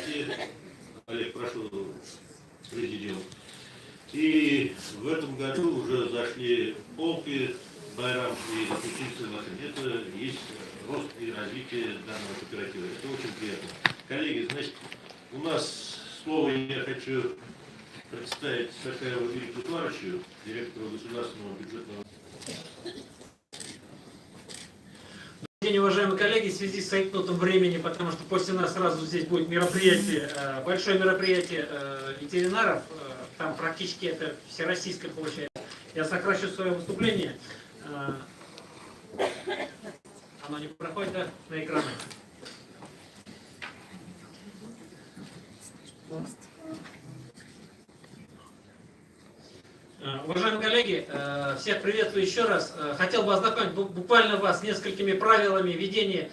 мероприятие. Олег, прошу, президиум. И в этом году уже зашли полки, байрам и учительство. Это есть рост и развитие данного кооператива. Это очень приятно. Коллеги, значит, у нас слово я хочу представить Сакаеву Юрию Петровичу, директору государственного бюджетного. Добрый день, уважаемые коллеги, в связи с сомкнутым временем, потому что после нас сразу здесь будет мероприятие, большое мероприятие ветеринаров, там практически это всероссийское получается. Я сокращу свое выступление. Оно не проходит, да, на экраны. Уважаемые коллеги, всех приветствую еще раз. Хотел бы ознакомить буквально вас с несколькими правилами ведения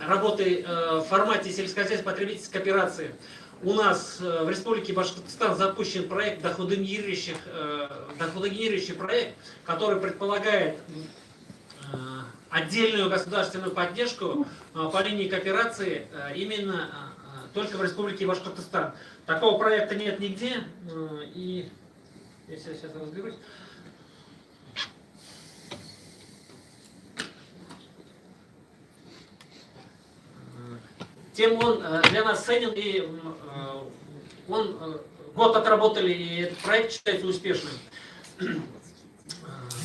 работы в формате сельскохозяйственной потребительской кооперации. У нас в Республике Башкортостан запущен проект доходогенерирующий проект, который предполагает отдельную государственную поддержку по линии кооперации именно только в Республике Башкортостан. Такого проекта нет нигде, и если я сейчас разберусь. Тем он для нас ценен, и год отработали, и этот проект считается успешным.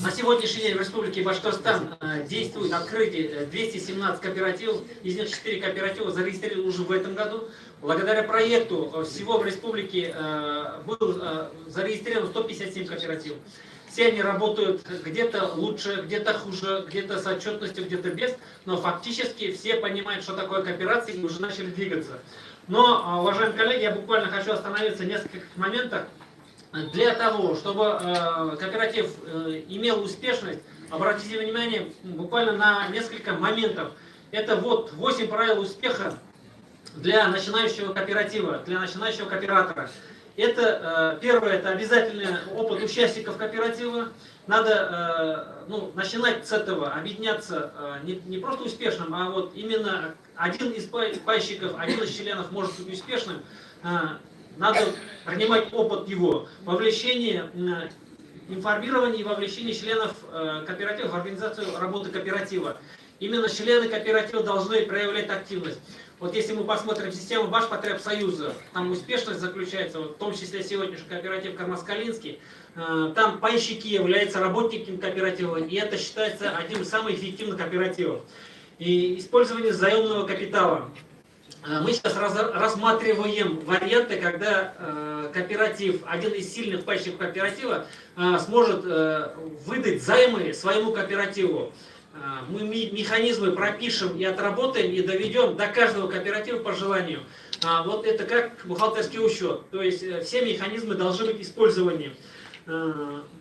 На сегодняшний день в Республике Башкортостан действует открытие 217 кооперативов, из них 4 кооператива зарегистрированы уже в этом году. Благодаря проекту всего в республике было зарегистрировано 157 кооперативов. Все они работают где-то лучше, где-то хуже, где-то с отчетностью, где-то без, но фактически все понимают, что такое кооперация, и уже начали двигаться. Но, уважаемые коллеги, я буквально хочу остановиться в нескольких моментах. Для того, чтобы кооператив имел успешность, обратите внимание буквально на несколько моментов. Это вот 8 правил успеха для начинающего кооператива, для начинающего кооператора. Это первое, это обязательный опыт участников кооператива. Надо начинать с этого, объединяться не просто успешным, а вот именно один из пайщиков, один из членов может быть успешным. Надо принимать опыт его, вовлечение, информирование и вовлечение членов кооператива в организацию работы кооператива. Именно члены кооператива должны проявлять активность. Вот если мы посмотрим систему Башпотребсоюза, там успешность заключается, вот, в том числе сегодняшний кооператив Кармаскалинский, там пайщики являются работниками кооператива, и это считается одним из самых эффективных кооперативов. И использование заемного капитала. Мы сейчас рассматриваем варианты, когда кооператив, один из сильных пайщиков кооператива, сможет выдать займы своему кооперативу. Мы механизмы пропишем и отработаем, и доведем до каждого кооператива по желанию. Вот это как бухгалтерский учет. То есть все механизмы должны быть использованы.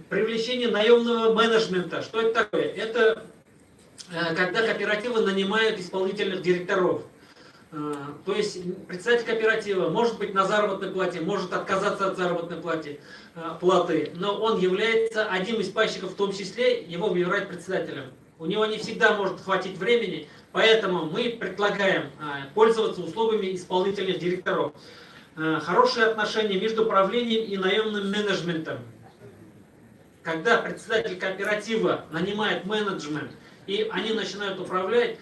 Привлечение наемного менеджмента. Что это такое? Это когда кооперативы нанимают исполнительных директоров. То есть председатель кооператива может быть на заработной плате, может отказаться от заработной платы, но он является одним из пайщиков, в том числе его выбирать председателем. У него не всегда может хватить времени, поэтому мы предлагаем пользоваться услугами исполнительных директоров. Хорошие отношения между правлением и наемным менеджментом. Когда председатель кооператива нанимает менеджмент, и они начинают управлять,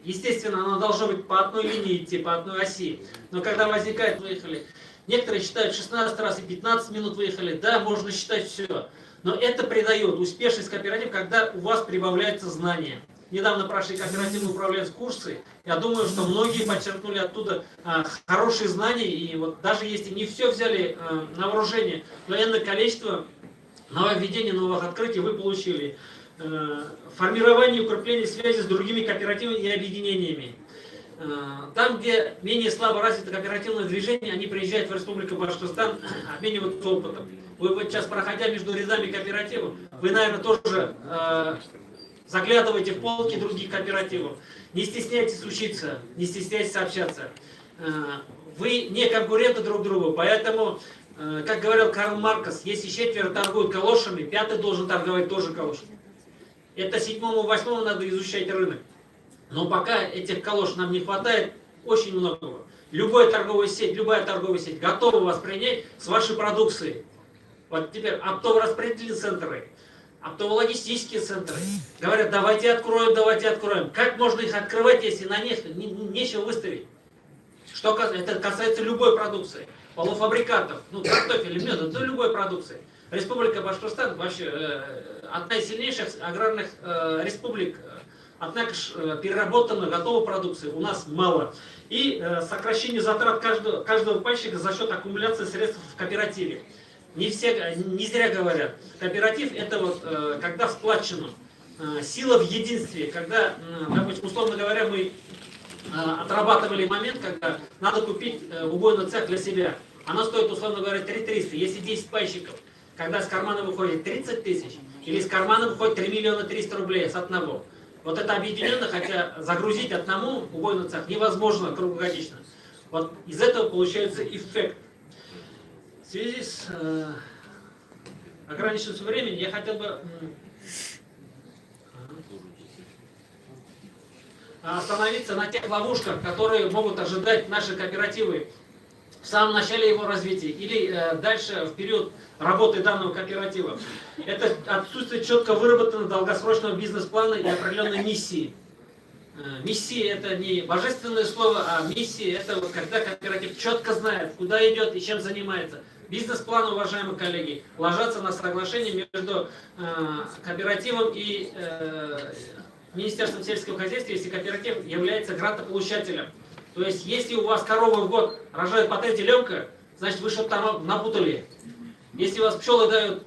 естественно, оно должно быть по одной линии идти, по одной оси. Но когда возникает, выехали, некоторые считают 16 раз и 15 минут выехали, да, можно считать все. Но это придает успешность кооператива, когда у вас прибавляются знания. Недавно прошли кооперативные управленческие курсы. Я думаю, что многие подчеркнули оттуда хорошие знания. И вот даже если не все взяли на вооружение, но энное количество нововведений, новых открытий вы получили. Формирование и укрепление связи с другими кооперативами и объединениями. Там, где менее слабо развито кооперативное движение, они приезжают в Республику Башкортостан, обмениваются опытом. Вы вот сейчас, проходя между рядами кооперативов, вы, наверное, тоже заглядываете в полки других кооперативов. Не стесняйтесь учиться, не стесняйтесь общаться. Вы не конкуренты друг другу, поэтому, как говорил Карл Маркс, если четверо торгуют калошами, пятый должен торговать тоже калошами. Это 7-8 надо изучать рынок. Но пока этих калош нам не хватает очень многого. любая торговая сеть готова вас принять с вашей продукцией. Вот теперь оптово-распределительные центры, оптово-логистические центры говорят, давайте откроем. Как можно их открывать, если на них нечего выставить? Это касается любой продукции, полуфабрикатов, картофеля, меда, до любой продукции. Республика Башкортостан вообще одна из сильнейших аграрных республик, однако переработанной, готовой продукции у нас мало. И сокращение затрат каждого пайщика за счет аккумуляции средств в кооперативе. Не зря говорят, кооператив это вот когда сплачено, сила в единстве, когда, допустим, условно говоря, мы отрабатывали момент, когда надо купить убойный цех для себя. Она стоит, условно говоря, 3300. Если 10 пайщиков, когда с кармана выходит 30 тысяч, или с кармана выходит 3 миллиона 300 рублей с одного. Вот это объединенно, хотя загрузить одному убойный цех невозможно круглогодично. Вот из этого получается эффект. В связи с ограниченностью времени я хотел бы остановиться на тех ловушках, которые могут ожидать наши кооперативы в самом начале его развития или дальше в период работы данного кооператива. Это отсутствие четко выработанного долгосрочного бизнес-плана и определенной миссии. Миссия это не божественное слово, а миссия это вот когда кооператив четко знает, куда идет и чем занимается. Бизнес-план, уважаемые коллеги, ложатся на соглашение между кооперативом и Министерством сельского хозяйства, если кооператив является грантополучателем. То есть, если у вас коровы в год рожают по 3 теленка, значит вы что-то там напутали. Если у вас пчелы дают,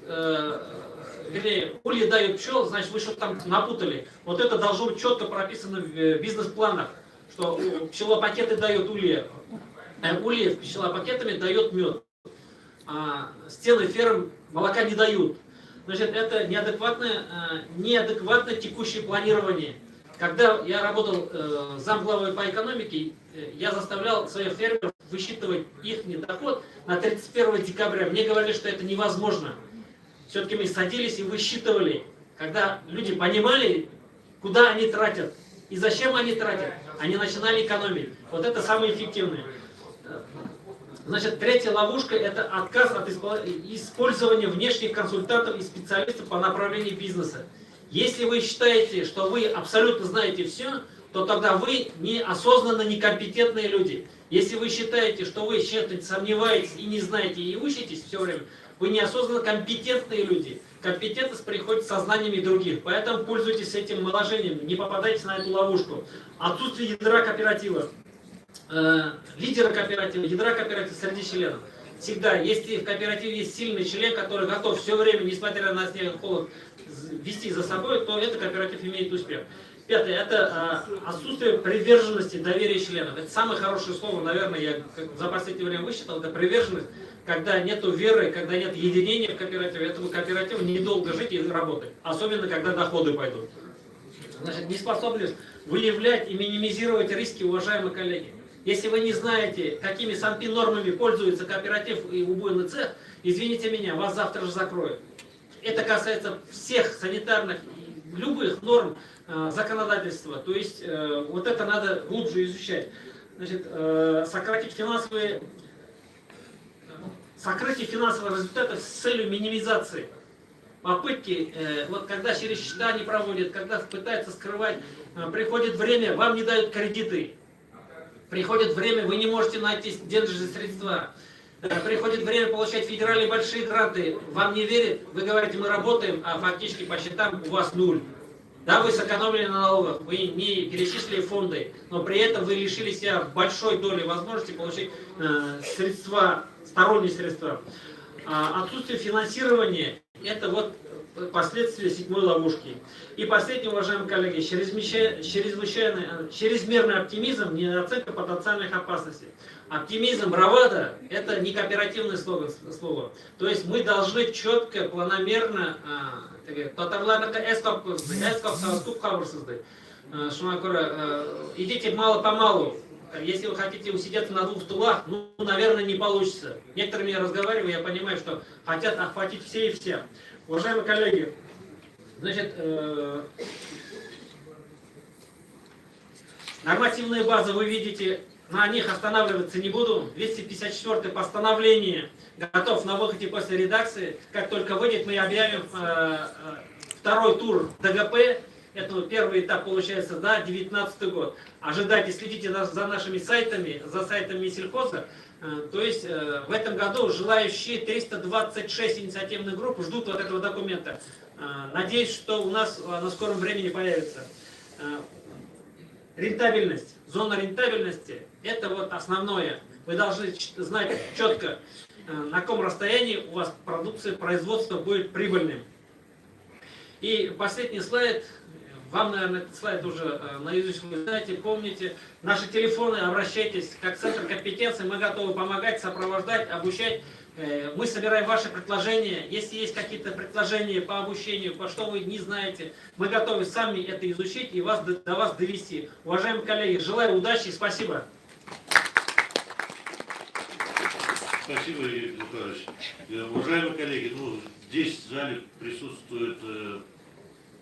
ульи дают пчел, значит вы что-то там напутали. Вот это должно быть четко прописано в бизнес-планах, что пчелопакеты дают ульи, ульи пчелопакетами дает мед, а стены ферм молока не дают. Значит, это неадекватное текущее планирование. Когда я работал замглавой по экономике, я заставлял своих фермеров высчитывать их доход на 31 декабря. Мне говорили, что это невозможно. Все-таки мы садились и высчитывали. Когда люди понимали, куда они тратят и зачем они тратят, они начинали экономить. Вот это самое эффективное. Значит, третья ловушка – это отказ от использования внешних консультантов и специалистов по направлению бизнеса. Если вы считаете, что вы абсолютно знаете все, то тогда вы неосознанно некомпетентные люди. Если вы считаете, что вы чем-то сомневаетесь и не знаете, и учитесь все время, вы неосознанно компетентные люди. Компетентность приходит со знаниями других. Поэтому пользуйтесь этим наложением, не попадайте на эту ловушку. Отсутствие ядра кооператива. Лидера кооператива, ядра кооператива среди членов. Всегда, если в кооперативе есть сильный член, который готов все время, несмотря на снег и холод, вести за собой, то этот кооператив имеет успех. Пятое, это отсутствие приверженности, доверия членов. Это самое хорошее слово, наверное, я за последнее время высчитал, это приверженность, когда нет веры, когда нет единения в кооперативе, этому кооперативу недолго жить и работать, особенно когда доходы пойдут. Значит, неспособность выявлять и минимизировать риски, уважаемые коллеги. Если вы не знаете, какими САНПИ-нормами пользуется кооператив и убойный цех, извините меня, вас завтра же закроют. Это касается всех санитарных, любых норм законодательства. То есть вот это надо глубже изучать. Значит, сократить сокрытие финансовых результатов с целью минимизации. Попытки, вот когда через счета они проводят, когда пытаются скрывать, приходит время, вам не дают кредиты. Приходит время, вы не можете найти денежные средства. Приходит время получать федеральные большие гранты. Вам не верят, вы говорите, мы работаем, а фактически по счетам у вас нуль. Да, вы сэкономили на налогах, вы не перечислили фонды, но при этом вы лишили себя большой доли возможности получить средства, сторонние средства. Отсутствие финансирования – это вот последствия 7-й ловушки. И последнее, уважаемые коллеги, чрезмерный оптимизм, недооценка потенциальных опасностей. Оптимизм, бравада – это не кооперативное слово. То есть мы должны четко, планомерно, идите мало-помалу. Если вы хотите усидеться на 2 стулах, наверное, не получится. Некоторыми я разговариваю, я понимаю, что хотят охватить все и все. Уважаемые коллеги, значит, нормативная база вы видите на них останавливаться не буду. 254 постановление готов на выходе после редакции. Как только выйдет, мы объявим второй тур ДГП. Это первый этап получается, да, 2019 год. Ожидайте, следите за нашими сайтами, за сайтом Минсельхоза. То есть в этом году желающие 326 инициативных групп ждут вот этого документа. Надеюсь, что у нас на скором времени появится. Рентабельность, зона рентабельности – это вот основное. Вы должны знать четко, на каком расстоянии у вас продукция, производство будет прибыльным. И последний слайд. Вам, наверное, этот слайд уже наизусть вы знаете, помните. Наши телефоны, обращайтесь, как центр компетенции, мы готовы помогать, сопровождать, обучать. Мы собираем ваши предложения. Если есть какие-то предложения по обучению, по что вы не знаете, мы готовы сами это изучить и до вас довести. Уважаемые коллеги, желаю удачи и спасибо. Спасибо, Игорь Николаевич. Уважаемые коллеги, здесь в зале присутствуют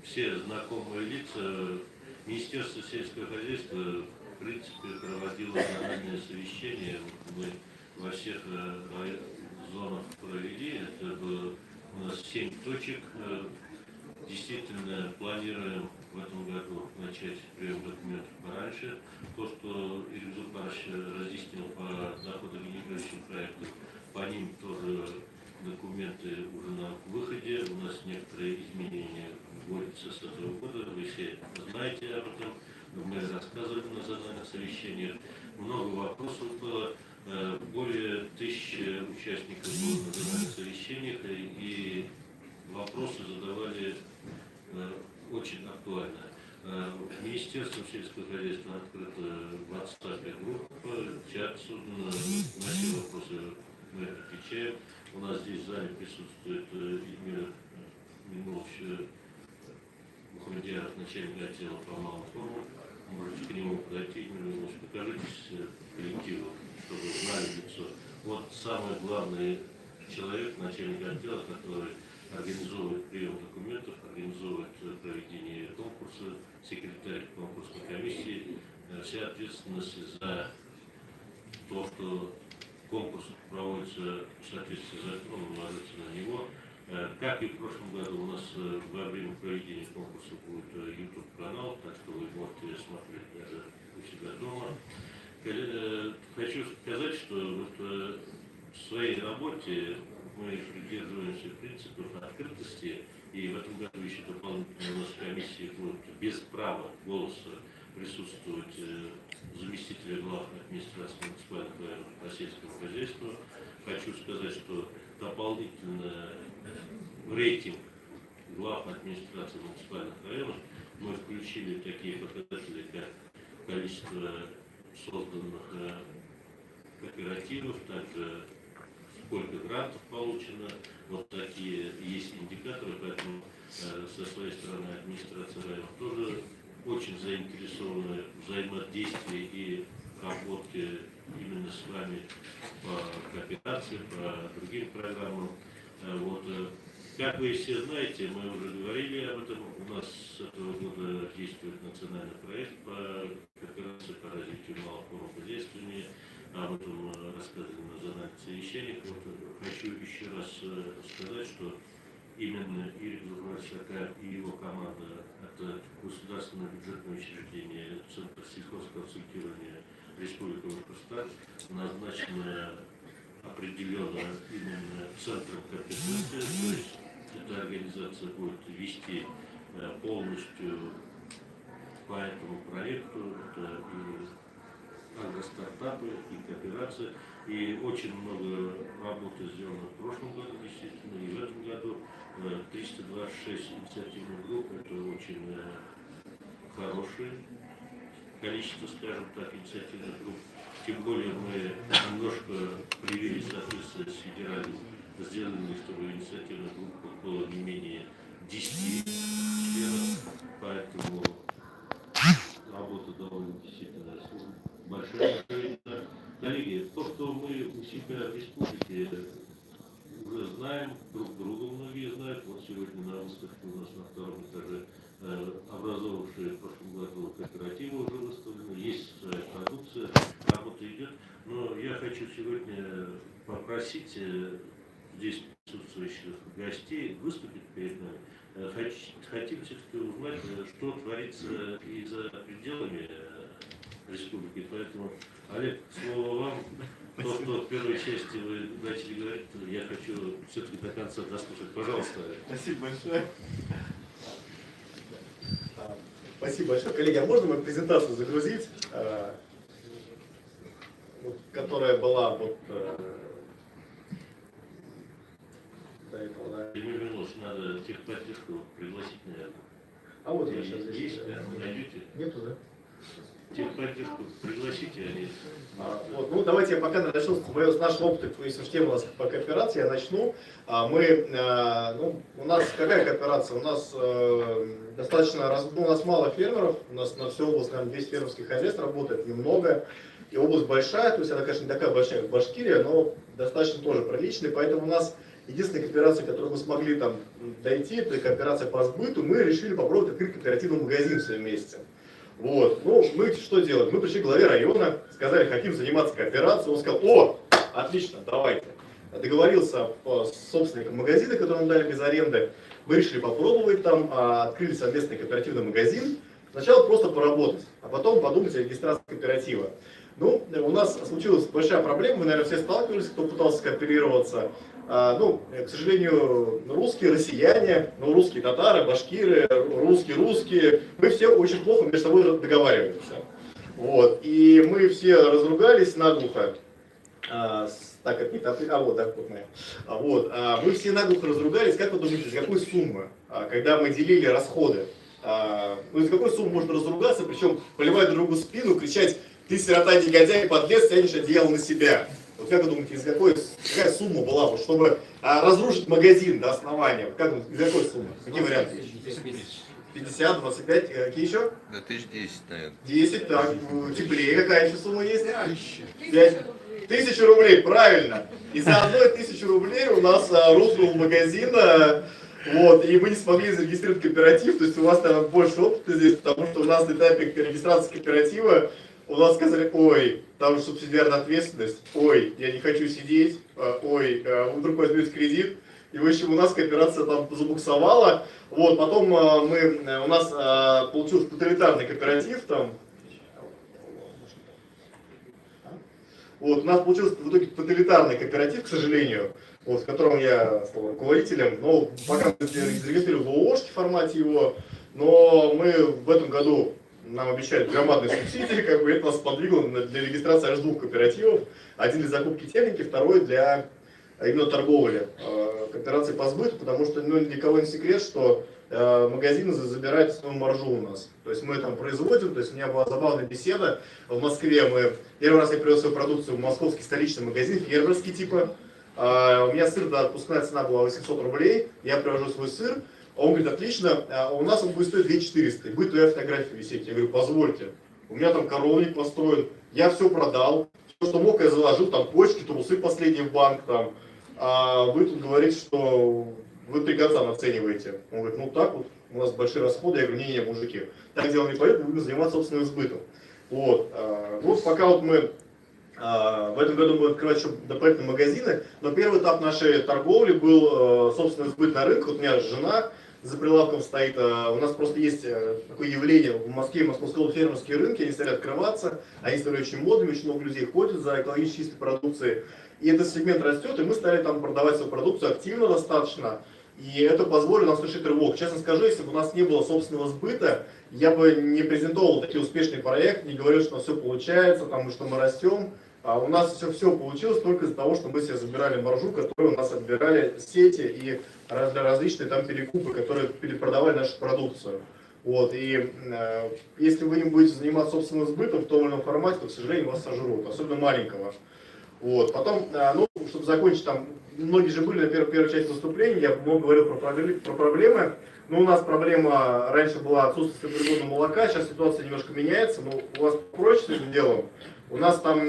все знакомые лица. Министерство сельского хозяйства, в принципе, проводило национальное совещание. Мы во всех зонах провели. Это было у нас 7 точек. Действительно, планируем в этом году начать прием документов пораньше. То, что Игорь Зубарович разъяснил по доходогенерирующим проектам, по ним тоже документы уже на выходе. У нас некоторые изменения вводятся с этого года. Вы все знаете об этом. Мы рассказывали на национальных совещаниях. Много вопросов было. Более 1000 участников было на национальных совещаниях. И вопросы задавали очень актуально. Министерством сельского хозяйства открыта WhatsApp группа, чат, на все вопросы мы отвечаем. У нас здесь в зале присутствует Эльмира Минулович Мухамедьяров, начальник отдела по малым формам. Можете к нему подойти, Эльмир Минулович, покажитесь коллективу, чтобы знали лицо. Вот самый главный человек, начальник отдела, который организовывает прием документов, организовывает проведение конкурса, секретарь конкурсной комиссии. Вся ответственность за то, что конкурс проводится в соответствии с законом, ложится на него. Как и в прошлом году, у нас во время проведения конкурса будет YouTube-канал, так что вы можете смотреть даже у себя дома. Хочу сказать, что в своей работе мы придерживаемся принципов открытости, и в этом году еще дополнительно у нас в комиссии будет без права голоса присутствовать заместителя глав администрации муниципальных районов по сельскому хозяйству. Хочу сказать, что дополнительно в рейтинг глав администрации муниципальных районов мы включили такие показатели, как количество созданных кооперативов, также сколько грантов получено. Вот такие есть индикаторы, поэтому со своей стороны администрация районов тоже очень заинтересованы в взаимодействии и работе именно с вами по кооперации, по другим программам. Вот. Как вы все знаете, мы уже говорили об этом, у нас с этого года действует национальный проект по кооперации, по развитию малых форм хозяйствования. Об этом рассказывали на национальных совещаниях. Вот, хочу еще раз сказать, что именно Игорь Зубарович и его команда, это государственное бюджетное учреждение, Центр сельхозконсультирования Республики Башкортостан, назначено определенно именно центром компетенции, то есть эта организация будет вести полностью по этому проекту, это и агростартапы, и кооперация, и очень много работы сделано в прошлом году, действительно, и в этом году 326 инициативных групп, это очень хорошее количество, скажем так, инициативных групп. Тем более мы немножко привели соответствие с федеральным, сделали, чтобы инициативных групп было не менее 10 членов, поэтому работа довольно действительно большая. Коллеги, то, что мы у себя в республике уже знаем, друг друга многие знают. Вот сегодня на выставке у нас на втором этаже образовавшие в прошлом году кооперативы уже выставлены. Есть своя продукция, работа работа идет. Но я хочу сегодня попросить здесь присутствующих гостей выступить перед нами. Хотим все-таки узнать, что творится и за пределами республики. Поэтому, Олег, слово вам. То, что в первой части вы начали говорить, я хочу все-таки до конца дослушать. Пожалуйста, Олег. Спасибо большое. Спасибо большое. Коллеги, а можно мою презентацию загрузить, которая была вот до этого, да? Емель Милош, надо техподдержку пригласить, наверное. А вот я сейчас здесь. Есть, да? Найдете? Нету, да? Техподдержку пригласите, они... Вот, ну, давайте я пока начну с нашего опыта, если уж тема у нас по кооперации, я начну. У нас какая кооперация? У нас достаточно, у нас мало фермеров, у нас на всю область, наверное, 200 фермерских хозяйств работает, немного. И область большая, то есть она, конечно, не такая большая, как Башкирия, но достаточно тоже приличная, поэтому у нас единственная кооперация, к которой мы смогли там дойти, это кооперация по сбыту, мы решили попробовать открыть кооперативный магазин все вместе. Вот. Ну, мы что делаем? Мы пришли к главе района, сказали, хотим заниматься кооперацией. Он сказал, о, отлично, давайте. Договорился с собственником магазина, который нам дали без аренды. Мы решили попробовать там, открыли совместный кооперативный магазин. Сначала просто поработать, а потом подумать о регистрации кооператива. Ну, у нас случилась большая проблема, мы, наверное, все сталкивались, кто пытался кооперироваться. К сожалению, русские, россияне, русские татары, башкиры, русские, мы все очень плохо между собой договариваемся. Вот. И мы все разругались наглухо. Мы все наглухо разругались, как вы думаете, из какой суммы, когда мы делили расходы? Из какой суммы можно разругаться, причем поливать другу в спину, кричать, ты сирота, негодяй, подлец, тянешь одеяло на себя. Вот как вы думаете, какая сумма была, чтобы разрушить магазин до основания? Из какой суммы? Какие варианты? 50, 25, какие еще? Да 1010, наверное. 10, так, теплее. Какая еще сумма есть? 1000 рублей, правильно. И за 1000 рублей у нас рухнул магазин, вот, и мы не смогли зарегистрировать кооператив, то есть у вас, наверное, больше опыта здесь, потому что у нас на этапе регистрации кооператива у нас сказали, ой, там субсидиарная ответственность, ой, я не хочу сидеть, ой, вы вдруг возьмете кредит. И в общем у нас кооперация там забуксовала. Вот, потом у нас получился тоталитарный кооператив там. Вот, у нас получился в итоге тоталитарный кооператив, к сожалению, вот, в котором я стал руководителем. Но пока мы зарегистрировали в ООшке формате его, но мы в этом году нам обещают громадные субсидии, это нас подвигло для регистрации аж 2 кооперативов. Один для закупки техники, второй для именно торговли, кооперации по сбыту, потому что для кого не секрет, что магазины забирают основную маржу у нас. То есть мы там производим, то есть у меня была забавная беседа в Москве, первый раз я привез свою продукцию в московский столичный магазин, фермерский типа. У меня сыр, да, отпускная цена была 800 рублей, я привожу свой сыр, он говорит, отлично, у нас он будет стоить 2400, будет твоя фотография висеть. Я говорю, позвольте, у меня там коровник построен, я все продал, все, что мог, я заложил, там почки, трусы последние в банк, там. А вы тут говорите, что вы 3 конца нацениваете. Он говорит, ну так вот, у нас большие расходы. Я говорю, не, мужики, так дело не пойдет, мы будем заниматься собственным сбытом. Вот. Пока вот мы в этом году будем открывать еще дополнительные магазины, но первый этап нашей торговли был собственный сбыт на рынке. Вот у меня жена за прилавком стоит, у нас просто есть такое явление в Москве, московские фермерские рынки, они стали открываться, они стали очень модными, очень много людей ходят за экологически чистой продукцией. И этот сегмент растет, и мы стали там продавать свою продукцию активно достаточно. И это позволило нам совершить рывок. Честно скажу, если бы у нас не было собственного сбыта, я бы не презентовал такие успешные проекты, не говорил, что у нас все получается, там, что мы растем. А у нас все получилось только из-за того, что мы себе забирали маржу, которую у нас отбирали сети и различные там перекупы, которые перепродавали нашу продукцию. Вот, и если вы не будете заниматься собственным сбытом в том или ином формате, то, к сожалению, вас сожрут, особенно маленького. Вот. Потом, чтобы закончить, там, многие же были на первой части выступления, я много говорил про проблемы. Но у нас проблема раньше была отсутствие природного молока, сейчас ситуация немножко меняется, но у вас проще с этим делом. У нас там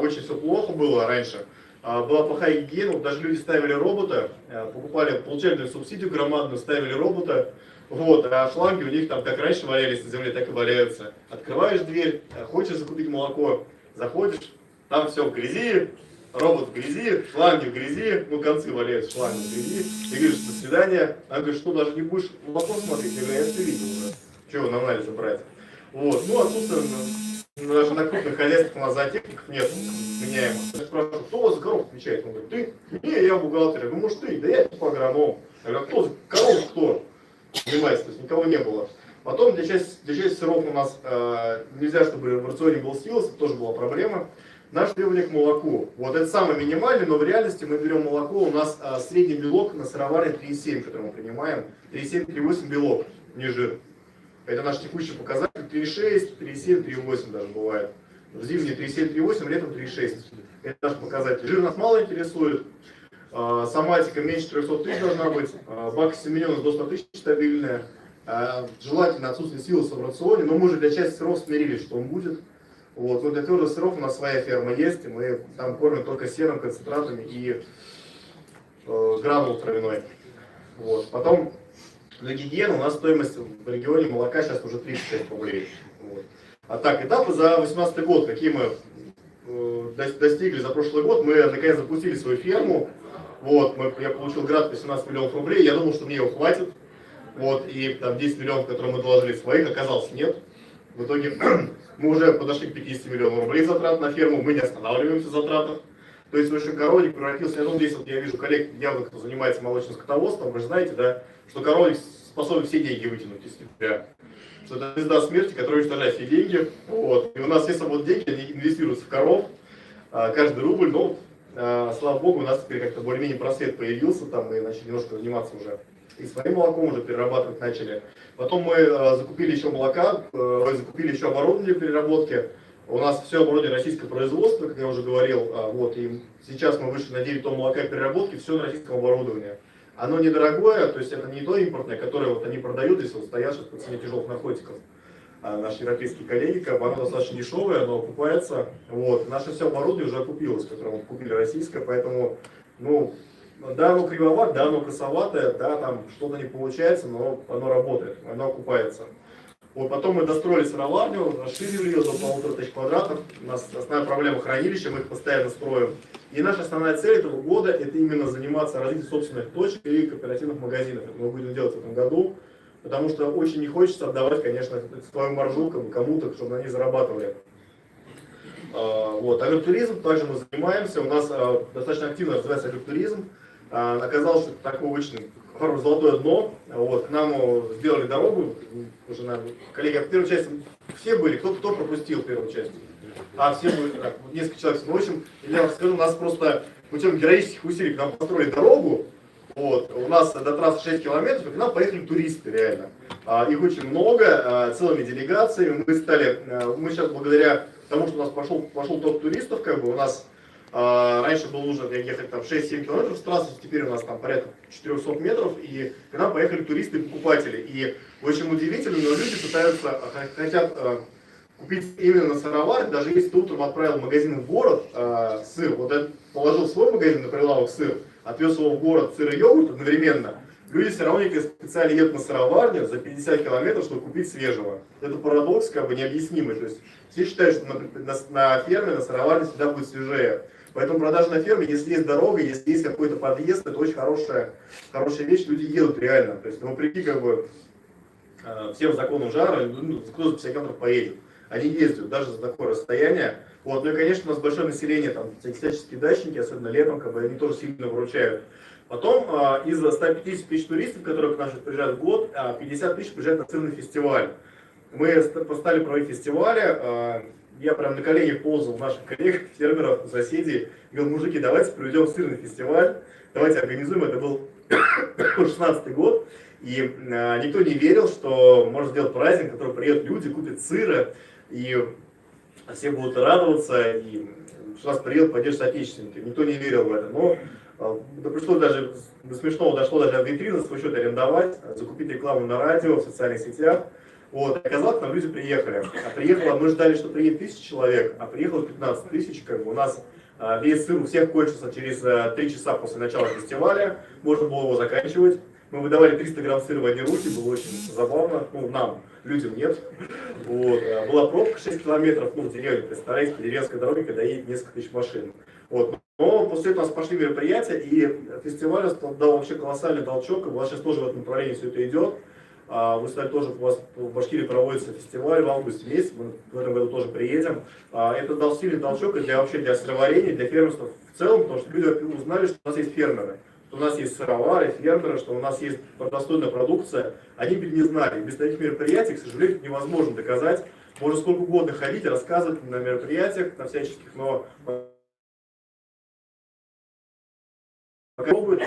очень все плохо было раньше. Была плохая гигиена, даже люди ставили робота, получали субсидию громадную, ставили робота. Вот, а шланги у них там как раньше валялись на земле, так и валяются. Открываешь дверь, хочешь закупить молоко, заходишь, Там все в грязи, робот в грязи, шланги в грязи, ну концы валяются, шланги в грязи. И говоришь, до свидания. Она говорит, что даже не будешь молоко смотреть? Я говорю, я все видел уже. Чего на анализы брать? Вот. Ну, отсутствие даже на крупных хозяйствах у нас зоотехников нет меняемых. Я спрашиваю, кто у вас за коров отвечает? Он говорит, ты? Не, я бухгалтер. Я говорю, может ты? Да я типа агроном. Я говорю, а кто за корову кто? Занимается, то есть никого не было. Потом для части сыров у нас нельзя, чтобы в рационе был силос, это тоже была проблема. Наш требование к молоку. Вот это самое минимальное, но в реальности мы берем молоко, у нас средний белок на сыроварне 3,7, который мы принимаем. 3,7-3,8 белок, не жир. Это наш текущий показатель, 3,6, 3,7, 3,8 даже бывает. В зимние 3,7, 3,8, летом 3,6. Это наш показатель. Жир нас мало интересует. Соматика меньше 300 тысяч должна быть. Бака семененность до 100 тысяч стабильная. Желательно отсутствие силоса в рационе, но мы уже для части сыров смирились, что он будет. Вот. Но для твердых сыров у нас своя ферма есть, и мы там кормим только серым, концентратами и гранул травяной. Вот. Потом для гигиены у нас стоимость в регионе молока сейчас уже 36 рублей. Вот. А так, этапы за 2018 год, какие мы достигли за прошлый год, мы наконец запустили свою ферму. Вот, я получил грант 18 миллионов рублей, я думал, что мне его хватит. Вот, и там 10 миллионов, которые мы доложили своих, оказалось нет. В итоге мы уже подошли к 50 миллионов рублей затрат на ферму, мы не останавливаемся в затратах. То есть, в общем, коровник превратился, здесь вот я вижу коллег, явно кто занимается молочным скотоводством, вы же знаете, да, что коровник способен все деньги вытянуть из себя. Что это звезда смерти, которая уничтожает все деньги. Вот. И у нас все свободные деньги, они инвестируются в коров, каждый рубль, но слава богу, у нас теперь как-то более-менее просвет появился, там мы начали немножко заниматься уже и своим молоком, уже перерабатывать начали. Потом мы закупили еще молока, закупили еще оборудование для переработки. У нас все оборудование российское производство, как я уже говорил, вот, и сейчас мы вышли на 9 тонн молока и переработки, все на российском оборудовании. Оно недорогое, то есть это не то импортное, которое вот они продают, если вот стоят сейчас по цене тяжелых наркотиков. Наши европейские коллеги, как бы, оно достаточно дешевое, оно окупается. Вот. Наше все оборудование уже окупилось, которое мы купили российское, поэтому, ну, да, оно кривовато, да, оно косоватое, да, там что-то не получается, но оно работает, оно окупается. Вот, потом мы достроили сыроварню, расширили ее до 1500 квадратов. У нас основная проблема хранилища, мы их постоянно строим. И наша основная цель этого года — это именно заниматься развитием собственных точек и кооперативных магазинов. Это мы будем делать в этом году, потому что очень не хочется отдавать, конечно, свою маржу кому-то, чтобы они зарабатывали. Вот. Агротуризм также мы занимаемся. У нас достаточно активно развивается агротуризм. Оказалось, что это такое очень золотое дно. Вот. К нам сделали дорогу. Уже, наверное, коллеги, в первой части все были. Кто пропустил первую часть? Все были, так, несколько человек. В общем, я вам скажу, у нас просто путем героических усилий к нам построили дорогу. Вот. У нас до трассы 6 километров, и к нам поехали туристы, реально. Их очень много, целыми делегациями. Мы сейчас благодаря тому, что у нас пошел топ туристов, как бы у нас раньше было нужно ехать там 6-7 километров с трассы, теперь у нас там порядка 400 метров, и к нам поехали туристы и покупатели. И очень удивительно, но люди хотят купить именно сыроварню, даже если ты утром отправил в магазин в город сыр, вот я положил в свой магазин на прилавок сыр, отвез его в город сыр и йогурт одновременно, люди все равно специально едут на сыроварню за 50 километров, чтобы купить свежего. Это парадокс как бы необъяснимый. То есть все считают, что на ферме, на сыроварне всегда будет свежее. Поэтому продажа на ферме, если есть дорога, если есть какой-то подъезд, это очень хорошая вещь, люди едут реально. То есть вопреки как бы всем законам жара, кто за 50 километров поедет. Они ездят даже за такое расстояние. Вот. Ну и, конечно, у нас большое население, там, всяческие дачники, особенно летом, как бы, они тоже сильно выручают. Потом из 150 тысяч туристов, которые к нам приезжают в год, 50 тысяч приезжают на сырный фестиваль. Мы стали проводить фестивали, я прям на коленях ползал наших коллег, фермеров, соседей, и говорил, мужики, давайте проведем сырный фестиваль, давайте организуем. Это был 16-й год, и никто не верил, что можно сделать праздник, в который приедут люди, купят сыра, и все будут радоваться, и что нас приедут поддерживать соотечественники. Никто не верил в это, но пришло даже, до смешного дошло даже витрину свой счет арендовать, закупить рекламу на радио, в социальных сетях. Вот, оказалось, к нам люди приехали. Мы ждали, что приедет 1000 человек, а приехало 15 тысяч. Как бы. У нас весь сыр у всех кончился через 3 часа после начала фестиваля, можно было его заканчивать. Мы выдавали 300 грамм сыра в одни руки, было очень забавно, нам. людям нет. Вот. Была пробка 6 километров, ну, в деревне, представляете, по деревенской дороге, когда едет несколько тысяч машин. Вот. Но после этого у нас пошли мероприятия, и фестиваль дал вообще колоссальный толчок, и у вас сейчас тоже в этом направлении все это идет. Вы стали тоже, у вас в Башкирии проводится фестиваль в августе месяце, мы в этом году тоже приедем. Это дал сильный толчок и вообще для сыроварения, для фермерства в целом, потому что люди узнали, что у нас есть фермеры, что у нас есть сыровары, фермеры, что у нас есть достойная продукция. Они не знали. Без таких мероприятий, к сожалению, это невозможно доказать. Можно сколько угодно ходить, рассказывать на мероприятиях, на всяческих, но попробуют.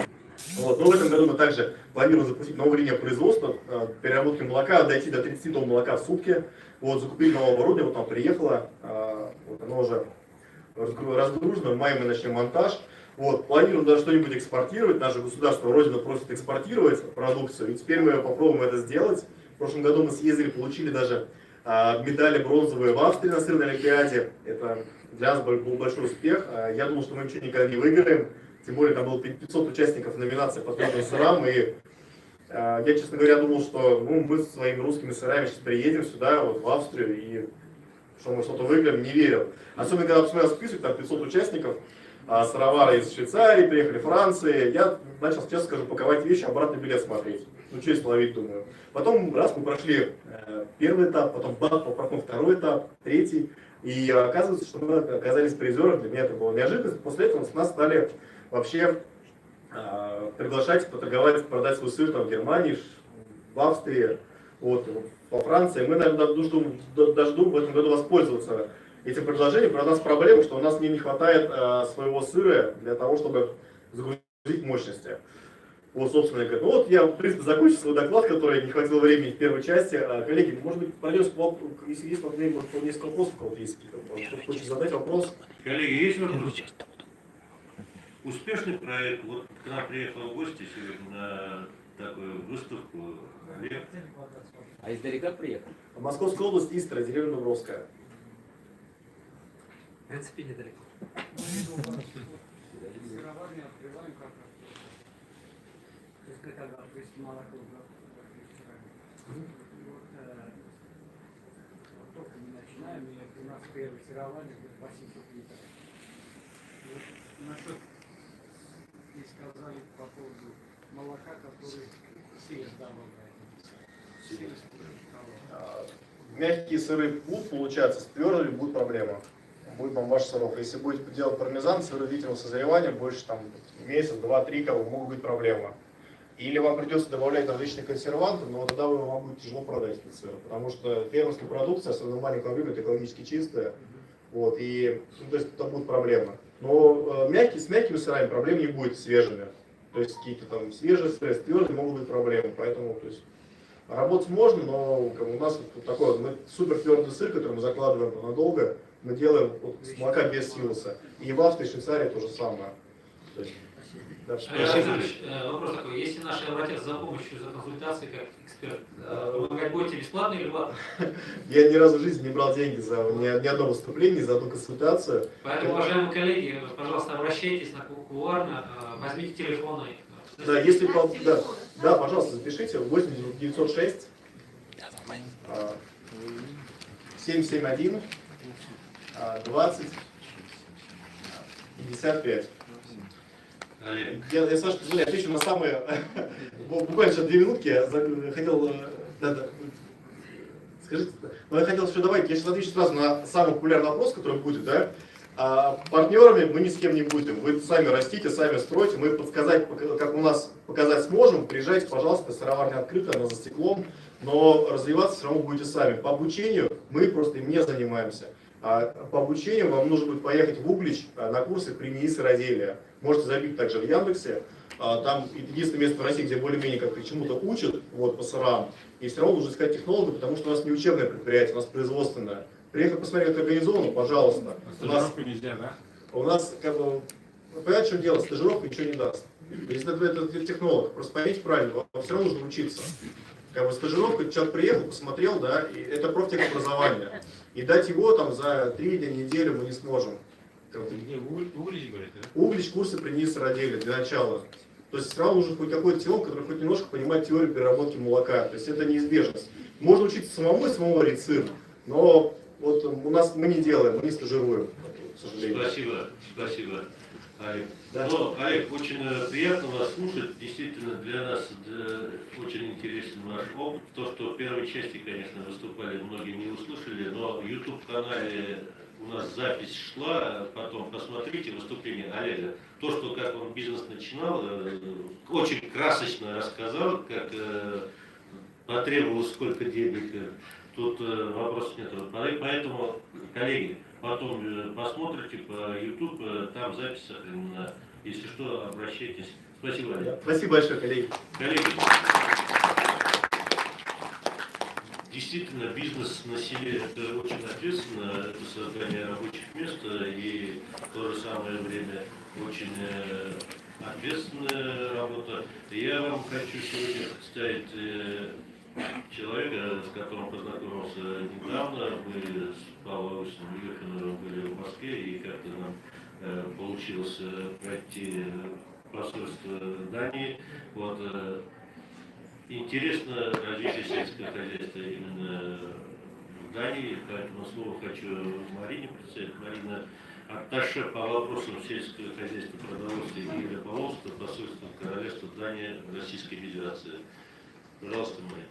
Вот. Но в этом году мы также планируем запустить новую линию производства, переработки молока, дойти до 30 тонн молока в сутки. Вот, закупили новое оборудование, вот оно приехало, вот оно уже разгружено, в мае мы начнем монтаж. Вот, планируем даже что-нибудь экспортировать, наше государство, Родина просит экспортировать продукцию, и теперь мы попробуем это сделать. В прошлом году мы съездили, получили даже медали бронзовые в Австрии на сырной олимпиаде. Это для нас был большой успех. Я думал, что мы ничего никогда не выиграем. Тем более там было 500 участников номинации по твердым сырам, и я, честно говоря, думал, что мы со своими русскими сырами сейчас приедем сюда, вот, в Австрию, и что мы что-то выиграем, не верил. Особенно, когда посмотрел список, там 500 участников, сыровары из Швейцарии, приехали Франции, я начал, честно скажу, паковать вещи, обратный билет смотреть. Ну, что если ловить, думаю. Потом, раз, мы прошли первый этап, потом проходим второй этап, третий, и оказывается, что мы оказались призером, для меня это была неожиданность. После этого нас стали вообще приглашать, поторговать, продать свой сыр там, в Германии, в Австрии, вот, во Франции. Мы, наверное, даже думаем в этом году воспользоваться этим предложением. Правда, у нас проблема, что у нас не хватает своего сыра для того, чтобы загрузить мощности. Вот, собственно говоря. Ну вот я, в принципе, закончил свой доклад, который не хватило времени в первой части. Коллеги, может быть, пройдем, если есть возможность, может, несколько вопросов, у кого-то есть какие-то, кто хочет задать вопрос. Коллеги, есть вопросы? Успешный проект. Вот к нам приехал в гости сегодня на такую выставку. А издалека приехал? Московская область, Истра, деревня Дубровская. В принципе, недалеко. Только мы начинаем, и у нас первое сырование 800 литров. Насчет, и сказали по поводу молока, который сыр добавляет. Мягкие сыры будут получаться, с твердыми будет проблема. Будет бомбаж сыров. Если будете делать пармезан, сыры длительного созревания, больше там месяц, два, три, могут быть проблемы. Или вам придется добавлять различные консерванты, но тогда вам будет тяжело продать этот сыр, потому что фермерская продукция, особенно в маленьком объеме, это экологически чистая, вот, и то есть это будет проблема. Но с мягкими сырами проблем не будет, свежими. То есть какие-то там свежие сыры, с твердыми могут быть проблемы, поэтому то есть, работать можно, но у нас вот такой мы супер твердый сыр, который мы закладываем надолго, мы делаем вот, с молока без силоса. И в Австрии, Швейцарии то же самое. То есть, да, Вопрос такой, если наши обратятся за помощью, за консультацией как эксперт, вы будете бесплатно или платно? Я ни разу в жизни не брал деньги за ни одно выступление, за одну консультацию. Поэтому, уважаемые коллеги, пожалуйста, обращайтесь на кулуарно, возьмите телефоны. Да, если да, пожалуйста, запишите 8906 771 20 55. Я Саша, позволяю, отвечу на самые, буквально сейчас 2 минутки, я хотел, скажите, но я хотел еще добавить, я сейчас отвечу сразу на самый популярный вопрос, который будет, да, партнерами мы ни с кем не будем, вы сами растите, сами строите, мы подсказать, как у нас показать сможем, приезжайте, пожалуйста, сыроварня открыта, она за стеклом, но развиваться все равно будете сами. По обучению мы просто им не занимаемся. По обучению вам нужно будет поехать в Углич на курсы при НИИ сыроделия. Можете забить также в Яндексе. Там единственное место в России, где более-менее как-то чему-то учат вот, по сырам. И все равно нужно искать технологов, потому что у нас не учебное предприятие, у нас производственное. Приехать посмотреть, как организовано, пожалуйста. Стажировку нельзя, да? У нас, как бы, понимаете, что делать? Стажировка ничего не даст. Если это технолог, просто поймите правильно, вам все равно нужно учиться. Как бы стажировка, человек приехал, посмотрел, да, и это профтехобразование. И дать его там за 3 дня, неделю мы не сможем. Где Углич, говорите, да? Углич курсы при НИИ сыроделия для начала. То есть все равно нужен хоть какой-то технолог, который хоть немножко понимает теорию переработки молока. То есть это неизбежность. Можно учиться самому и самому варить сыр, но вот у нас мы не делаем, мы не стажируем, к сожалению. Спасибо, спасибо, Олег. Да. Ну, Олег, очень приятно вас слушать. Действительно, для нас очень интересен ваш опыт. То, что в первой части, конечно, выступали, многие не услышали, но в YouTube-канале у нас запись шла, потом посмотрите выступление Олега. То, что как он бизнес начинал, очень красочно рассказал, как потребовалось сколько денег. Тут вопросов нет. Поэтому, коллеги, потом посмотрите по YouTube, там запись сохранена. Если что, обращайтесь. Спасибо, Олег. Спасибо большое, коллеги. Коллеги, действительно, бизнес на селе – это очень ответственно, это создание рабочих мест и в то же самое время очень ответственная работа. Я вам хочу сегодня представить человека, с которым познакомился недавно. Мы с Павлом Юхиновым были в Москве, и как-то нам получилось пройти посольство Дании. Вот, интересно развитие сельского хозяйства именно в Дании, поэтому слово хочу Марине представить. Марина атташе по вопросам сельского хозяйства, продовольствия и рыболовства посольства Королевства Дании Российской Федерации. Пожалуйста, Марина.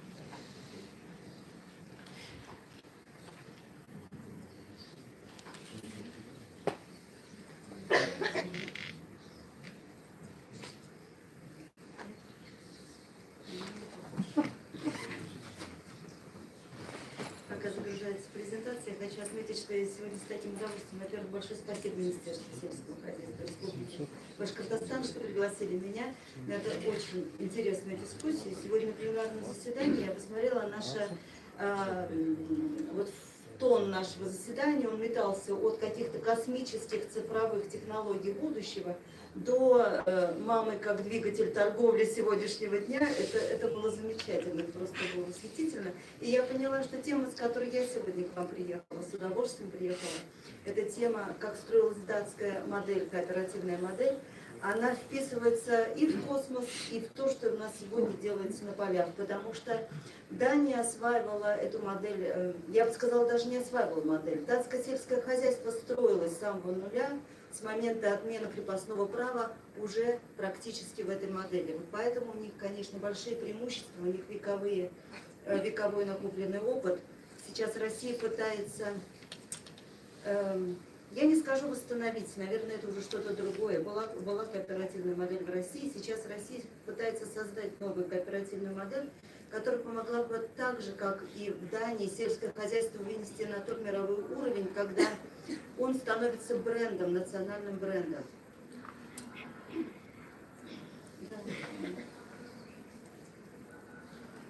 Пока загружается презентация, я хочу отметить, что я сегодня с таким удовольствием, во-первых, большое спасибо Министерству сельского хозяйства Республики Башкортостан, что пригласили меня на эту очень интересную дискуссию. Сегодня на пленарном заседании я посмотрела наше, вот в тон нашего заседания, он метался от каких-то космических цифровых технологий будущего до мамы как двигатель торговли сегодняшнего дня. Это было замечательно, это просто было восхитительно. И я поняла, что тема, с которой я сегодня к вам приехала, с удовольствием приехала, это тема, как строилась датская модель, кооперативная модель. Она вписывается и в космос, и в то, что у нас сегодня делается на полях, потому что Дания осваивала эту модель, я бы сказала, даже не осваивала модель. Датское сельское хозяйство строилось с самого нуля, с момента отмены крепостного права уже практически в этой модели. Вот поэтому у них, конечно, большие преимущества, у них вековой накопленный опыт. Сейчас Россия пытается, я не скажу восстановить, наверное, это уже что-то другое. Была кооперативная модель в России, сейчас Россия пытается создать новую кооперативную модель, которая помогла бы так же, как и в Дании, сельское хозяйство вынести на тот мировой уровень, когда он становится брендом, национальным брендом.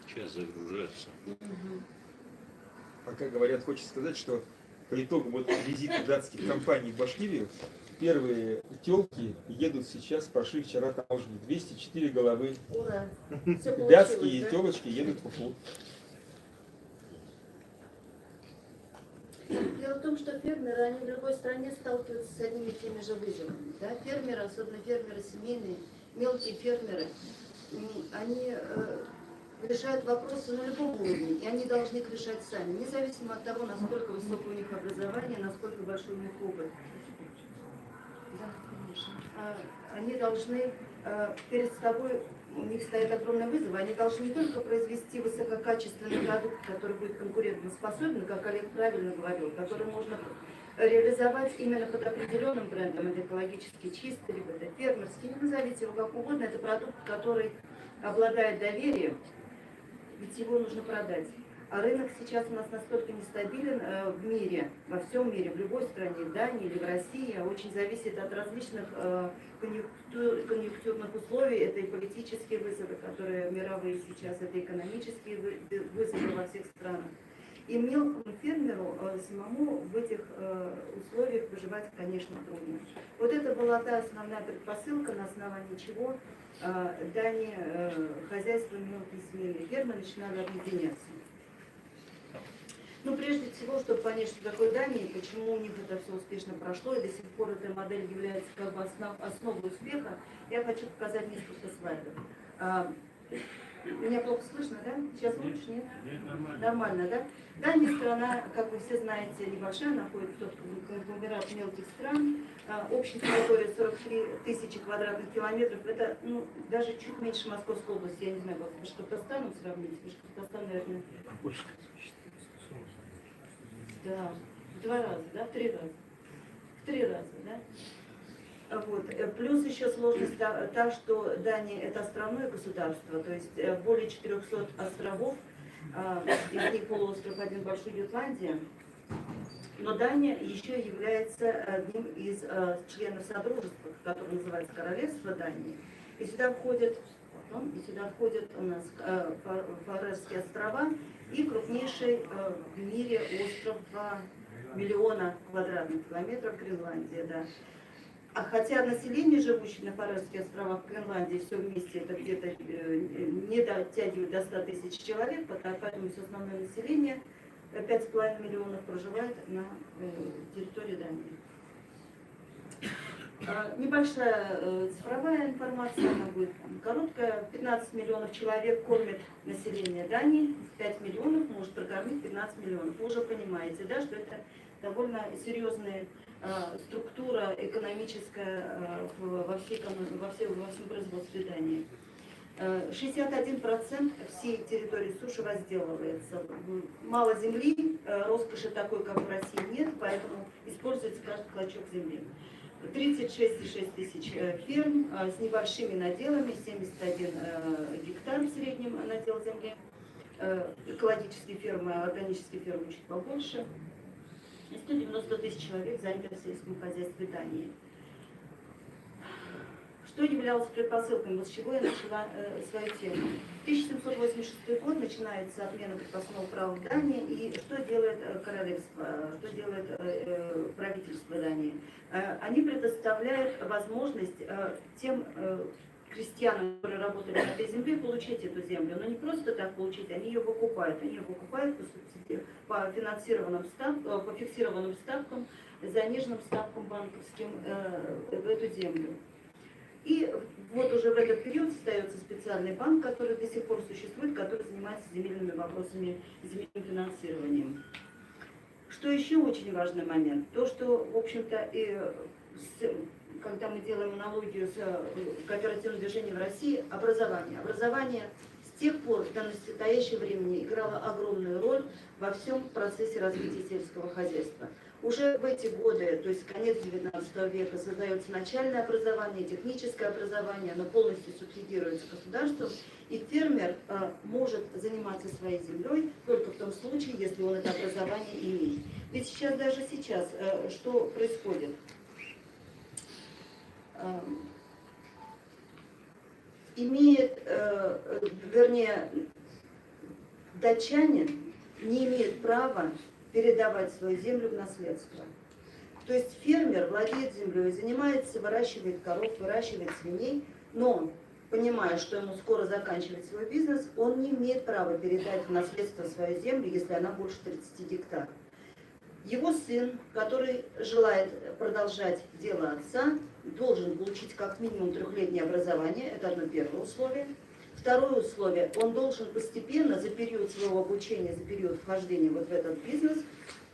Сейчас загружается. Пока говорят, хочется сказать, что по итогу вот визита датских компаний в Башкирию, первые телки едут сейчас, прошли вчера таможню, 204 головы. Ура! Датские телочки едут в Уфу. Дело в том, что фермеры, они в любой стране сталкиваются с одними и теми же вызовами. Да? Фермеры, особенно фермеры семейные, мелкие фермеры, они решают вопросы на любом уровне, и они должны их решать сами, независимо от того, насколько высокое у них образование, насколько большой у них опыт. Да, конечно. Они должны перед собой, у них стоят огромные вызовы, они должны не только произвести высококачественный продукт, который будет конкурентоспособен, как Олег правильно говорил, который можно реализовать именно под определенным брендом, это экологически чистый, либо это фермерский, назовите его как угодно, это продукт, который обладает доверием, ведь его нужно продать. А рынок сейчас у нас настолько нестабилен в мире, во всем мире, в любой стране, в Дании или в России, очень зависит от различных конъюнктурных условий. Это и политические вызовы, которые мировые сейчас, это экономические вызовы во всех странах. И мелкому фермеру самому в этих условиях выживать, конечно, трудно. Вот это была та основная предпосылка, на основании чего Дания, хозяйства мелкие семейные фермы начинали объединяться. Ну, прежде всего, чтобы понять, что такое Дания, почему у них это все успешно прошло, и до сих пор эта модель является как бы основой успеха, я хочу показать несколько слайдов. Меня плохо слышно, да? Сейчас лучше, нет? Нет, нормально. Нормально, да? Дания страна, как вы все знаете, небольшая, находится в конгломерат мелких стран. Общая территория 43 тысячи квадратных километров. Это даже чуть меньше Московской области. Я не знаю, как с Башкортостаном сравнить. Башкортостан, наверное, да, в 2 раза, да, в 3 раза. В 3 раза, да? Вот. Плюс еще сложность та, что Дания это островное государство, то есть более 400 островов, из них полуостров один большой Ютландия. Но Дания еще является одним из членов Содружества, которое называется Королевство Дании. И сюда входят у нас Фарерские острова и крупнейший в мире остров 2 миллиона квадратных километров Гренландия. Да. А хотя население, живущее на Фарерских островах в Гренландии, все вместе это где-то не дотягивает до 100 тысяч человек, поэтому все основное население 5,5 миллионов проживает на территории Дании. Небольшая цифровая информация, она будет короткая. 15 миллионов человек кормит население Дании, 5 миллионов может прокормить 15 миллионов. Вы уже понимаете, да, что это довольно серьезная структура экономическая во всем производстве Дании. 61% всей территории суши возделывается. Мало земли, роскоши такой, как в России, нет, поэтому используется каждый клочок земли. 36,6 тысяч ферм с небольшими наделами, 71 гектар в среднем надел земли. Экологические фермы, органические фермы чуть побольше. И 190 тысяч человек заняты в сельском хозяйстве Дании. Что являлось предпосылкой, вот с чего я начала свою тему. 1786 год начинается отмена крепостного права в Дании, и что делает королевство, что делает правительство Дании? Они предоставляют возможность тем крестьянам, которые работали на этой земле, получить эту землю. Но не просто так получить, они ее выкупают. Они ее выкупают по фиксированным ставкам, заниженным ставкам банковским в эту землю. И вот уже в этот период создается специальный банк, который до сих пор существует, который занимается земельными вопросами, земельным финансированием. Что еще очень важный момент, то, что, в общем-то, когда мы делаем аналогию с кооперативным движением в России, образование. Образование с тех пор до настоящего времени играло огромную роль во всем процессе развития сельского хозяйства. Уже в эти годы, то есть конец XIX века, создается начальное образование, техническое образование, оно полностью субсидируется государством, и фермер может заниматься своей землей только в том случае, если он это образование имеет. Ведь даже сейчас, что происходит? Датчанин не имеет права передавать свою землю в наследство. То есть фермер владеет землей, занимается, выращивает коров, выращивает свиней, но, понимая, что ему скоро заканчивать свой бизнес, он не имеет права передать в наследство свою землю, если она больше 30 гектаров. Его сын, который желает продолжать дело отца, должен получить как минимум 3-летнее образование, это одно первое условие. Второе условие, он должен постепенно за период своего обучения, за период вхождения вот в этот бизнес,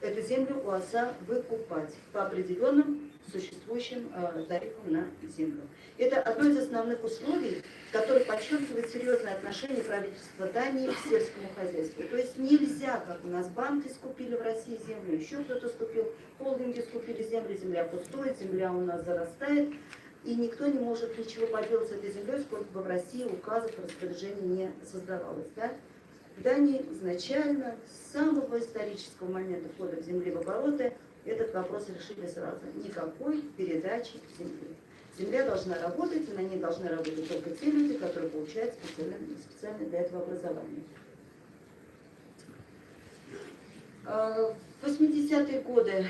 эту землю у отца выкупать по определенным существующим тарифам на землю. Это одно из основных условий, которое подчеркивает серьезное отношение правительства Дании к сельскому хозяйству. То есть нельзя, как у нас банки скупили в России землю, еще кто-то скупил, холдинги скупили землю, земля пустует, земля у нас зарастает. И никто не может ничего поделать с этой землей, сколько бы в России указов и распоряжений не создавалось. Да? В Дании изначально, с самого исторического момента входа в земли в обороты, этот вопрос решили сразу. Никакой передачи земли. Земля должна работать, и на ней должны работать только те люди, которые получают специально для этого образование. В 80-е годы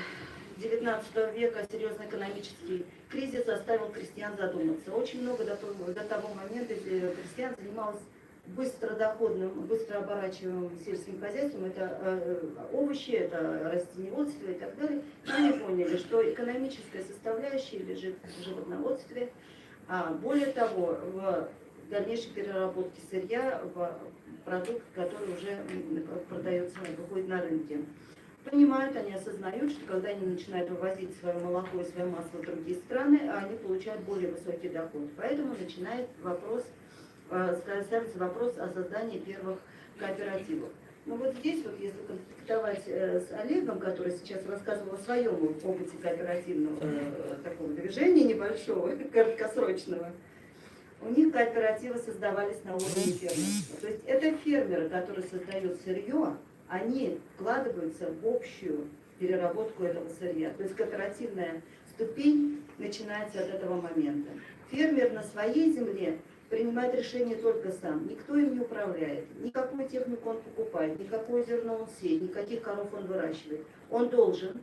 XIX века серьезный экономический кризис заставил крестьян задуматься. Очень много до того момента крестьян занималось быстро оборачиваемым сельским хозяйством. Это овощи, это растениеводство и так далее. И они поняли, что экономическая составляющая лежит в животноводстве, Более того, в дальнейшей переработке сырья в продукт, который уже продается, выходит на рынке. Понимают, они осознают, что когда они начинают вывозить свое молоко и свое масло в другие страны, они получают более высокий доход. Поэтому начинает ставится вопрос о создании первых кооперативов. Ну вот здесь, вот, если конфликтовать с Олегом, который сейчас рассказывал о своем опыте кооперативного такого движения небольшого, краткосрочного, у них кооперативы создавались на уровне фермерства. То есть это фермеры, которые создают сырье, они вкладываются в общую переработку этого сырья. То есть кооперативная ступень начинается от этого момента. Фермер на своей земле принимает решение только сам. Никто им не управляет. Никакую технику он покупает, никакое зерно он сеет, никаких коров он выращивает. Он должен,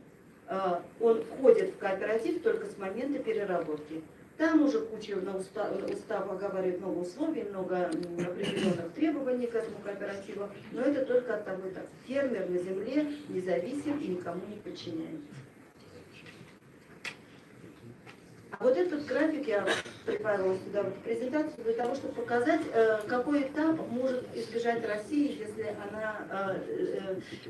он входит в кооператив только с момента переработки. Там уже куча на устав оговаривает много условий, много определенных требований к этому кооперативу, но это только от того, что фермер на земле независим и никому не подчиняется. А вот этот график я прибавила сюда в презентацию для того, чтобы показать, какой этап может избежать России, если она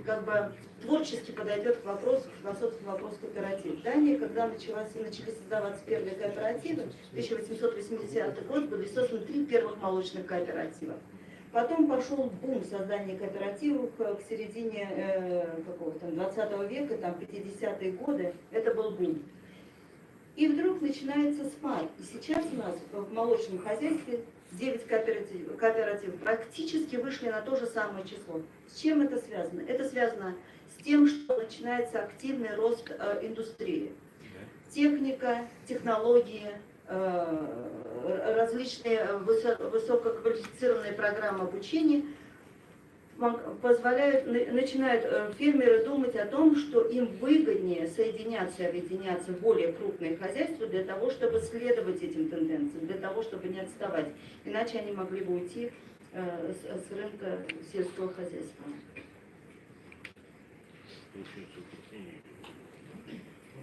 как бы творчески подойдет к вопросу, к философскому вопросу кооператив. В Дании, когда начали создаваться первые кооперативы, в 1880 год были созданы 3 первых молочных кооператива. Потом пошел бум создания кооперативов к середине 20 века, там 50-е годы, это был бум. И вдруг начинается спад. И сейчас у нас в молочном хозяйстве 9 кооперативов практически вышли на то же самое число. С чем это связано? Это связано с тем, что начинается активный рост индустрии. Техника, технологии, различные высококвалифицированные программы обучения начинают фермеры думать о том, что им выгоднее соединяться, объединяться в более крупные хозяйства для того, чтобы следовать этим тенденциям, для того, чтобы не отставать. Иначе они могли бы уйти с рынка сельского хозяйства.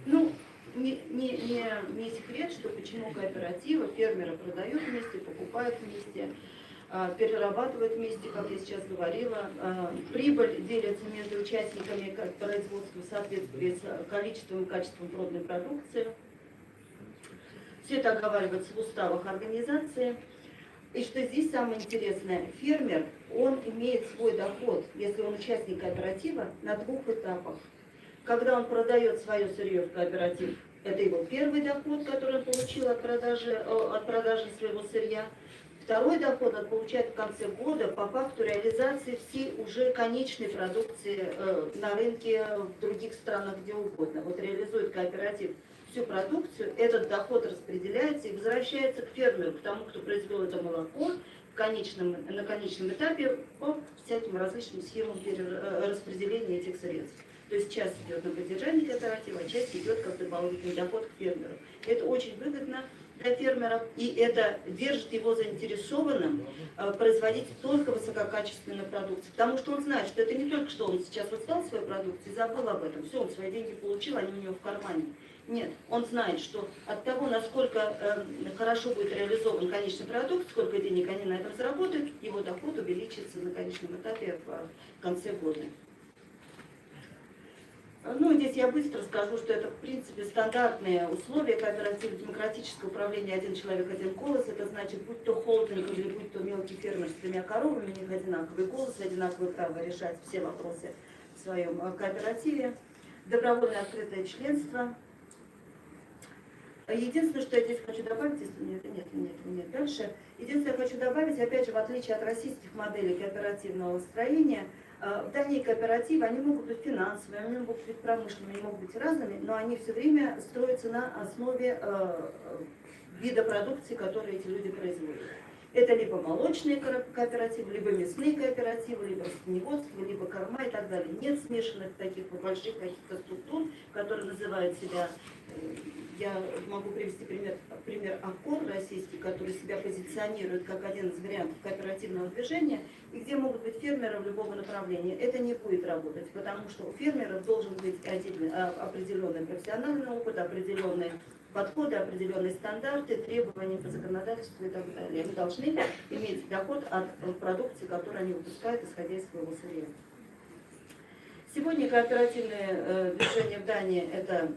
Ну, не секрет, что почему кооперативы, фермеры продают вместе, покупают вместе, перерабатывают вместе, как я сейчас говорила. Прибыль делится между участниками производства в соответствии с количеством и качеством проданной продукции. Все это оговаривается в уставах организации. И что здесь самое интересное, фермер, он имеет свой доход, если он участник кооператива, на 2 этапах. Когда он продает свое сырье в кооператив, это его первый доход, который он получил от продажи своего сырья. Второй доход он получает в конце года по факту реализации всей уже конечной продукции на рынке в других странах, где угодно. Вот реализует кооператив всю продукцию, этот доход распределяется и возвращается к фермеру, к тому, кто произвел это молоко на конечном этапе по всяким различным схемам распределения этих средств. То есть часть идет на поддержание кооператива, а часть идет как дополнительный доход к фермеру. Это очень выгодно для фермеров, и это держит его заинтересованным производить только высококачественную продукцию. Потому что он знает, что это не только что он сейчас отстал свою продукцию и забыл об этом. Все, он свои деньги получил, они у него в кармане. Нет, он знает, что от того, насколько хорошо будет реализован конечный продукт, сколько денег они на этом заработают, его доход увеличится на конечном этапе в конце года. Ну, здесь я быстро скажу, что это, в принципе, стандартные условия кооператива демократического управления «Один человек, один голос». Это значит, будь то холдинг или будь то мелкий фермер с 3 коровами, у них одинаковый голос, одинаковое право решать все вопросы в своем кооперативе. Добровольное открытое членство. Единственное, что я здесь хочу добавить, если нет, дальше. Единственное, я хочу добавить, опять же, в отличие от российских моделей кооперативного строения, в Дании кооперативы, они могут быть финансовыми, они могут быть промышленными, они могут быть разными, но они все время строятся на основе вида продукции, которые эти люди производят. Это либо молочные кооперативы, либо мясные кооперативы, либо растениеводство, либо корма и так далее. Нет смешанных таких больших каких-то структур, которые называют себя Я могу привести пример Аккор российский, который себя позиционирует как один из вариантов кооперативного движения, и где могут быть фермеры любого направления. Это не будет работать, потому что у фермеров должен быть определенный профессиональный опыт, определенные подходы, определенные стандарты, требования по законодательству и так далее. Они должны иметь доход от продукции, которую они выпускают, исходя из своего сырья. Сегодня кооперативное движение в Дании – это,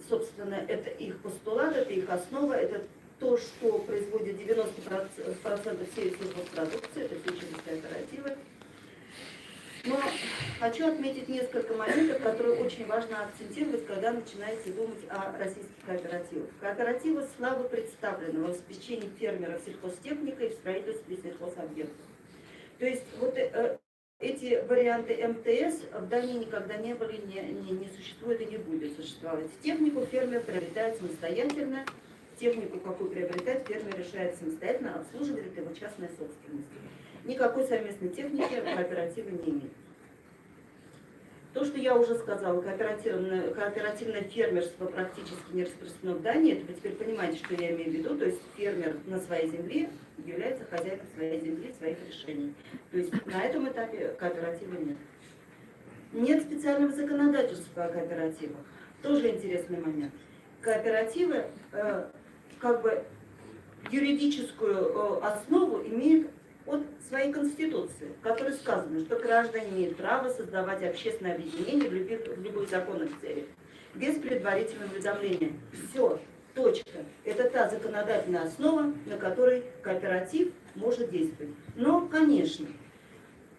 собственно, это их постулат, это их основа, это то, что производит 90% всей сельхозпродукции, это все через кооперативы. Но хочу отметить несколько моментов, которые очень важно акцентировать, когда начинаете думать о российских кооперативах. Кооперативы слабо представлены в обеспечении фермеров сельхозтехникой и в строительстве сельхозобъектов. То есть вот эти варианты МТС в Дании никогда не были, не существует и не будет существовать. Технику фермер приобретает самостоятельно, технику, какую приобретает, фермер решает самостоятельно, обслуживает это его частная собственность. Никакой совместной техники кооперативы не имеют. То, что я уже сказала, кооперативное фермерство практически не распространено в Дании, это вы теперь понимаете, что я имею в виду, то есть фермер на своей земле является хозяином своей земли, своих решений. То есть на этом этапе кооператива нет. Нет специального законодательства о кооперативах. Тоже интересный момент. Кооперативы как бы юридическую основу имеют от своей Конституции, в которой сказано, что граждане имеют право создавать общественное объединение в любых законных целях, без предварительного уведомления. Все, точка. Это та законодательная основа, на которой кооператив может действовать. Но, конечно,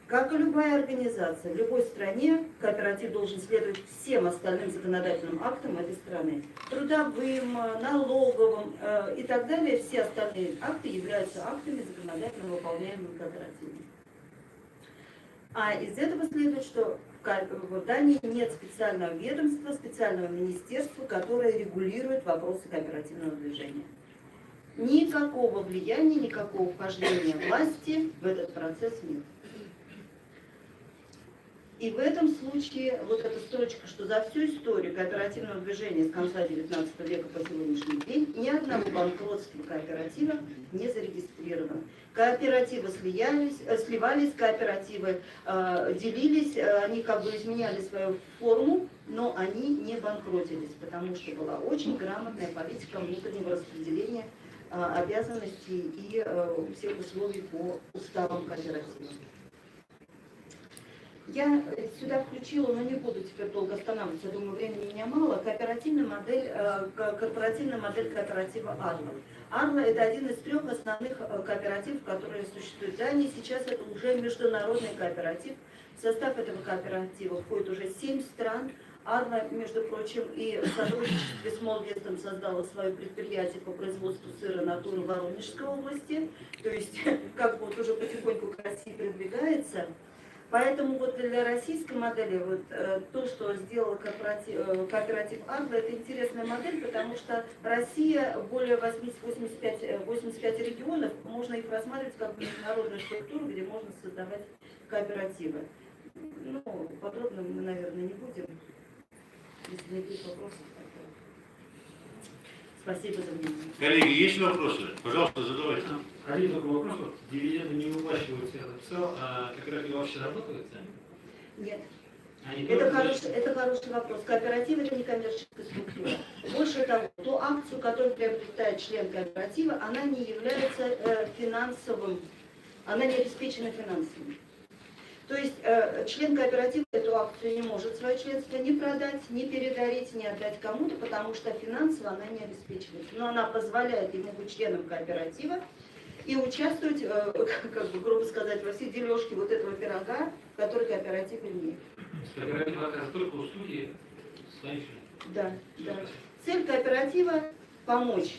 как и любая организация, в любой стране кооператив должен следовать всем остальным законодательным актам этой страны. Трудовым, налоговым и так далее. Все остальные акты являются актами законодательно выполняемыми кооперативами. А из этого следует, что в Дании нет специального ведомства, специального министерства, которое регулирует вопросы кооперативного движения. Никакого влияния, никакого вхождения власти в этот процесс нет. И в этом случае вот эта строчка, что за всю историю кооперативного движения с конца XIX века по сегодняшний день ни одного банкротства кооператива не зарегистрировано. Кооперативы сливались, кооперативы делились, они как бы изменяли свою форму, но они не банкротились, потому что была очень грамотная политика внутреннего распределения обязанностей и всех условий по уставам кооператива. Я сюда включила, но не буду теперь долго останавливаться, думаю, времени у меня мало, корпоративная модель кооператива Арла. Арла – это один из 3 основных кооперативов, которые существуют в Дании. Сейчас это уже международный кооператив. В состав этого кооператива входит уже 7 стран. Арла, между прочим, и в сотрудничестве с Молвестом создала свое предприятие по производству сыра на Тур в Воронежской области. То есть, как бы вот уже потихоньку к России продвигается. Поэтому вот для российской модели вот, то, что сделал кооператив Арла, это интересная модель, потому что Россия, более 85 регионов, можно их рассматривать как международную структуру, где можно создавать кооперативы. Ну, подробно мы, наверное, не будем. Если не будет вопросов, спасибо за внимание. Коллеги, есть вопросы? Пожалуйста, задавайте. Один такой вопрос. Вот, дивиденды не выплачиваются, я написал, а кооперативы вообще работают сами? Нет. Они Это тоже хороший вопрос. Кооператив – это не коммерческая структура. Больше того, ту акцию, которую приобретает член кооператива, она не является финансовым, она не обеспечена финансами. То есть член кооператива эту акцию не может свое членство ни продать, ни передарить, ни отдать кому-то, потому что финансово она не обеспечивается. Но она позволяет ему быть членом кооператива и участвовать, как бы, грубо сказать, во всей дележке вот этого пирога, который кооператив имеет. Кооператив оказывает только услуги своим членам. Да, да. Цель кооператива – помочь.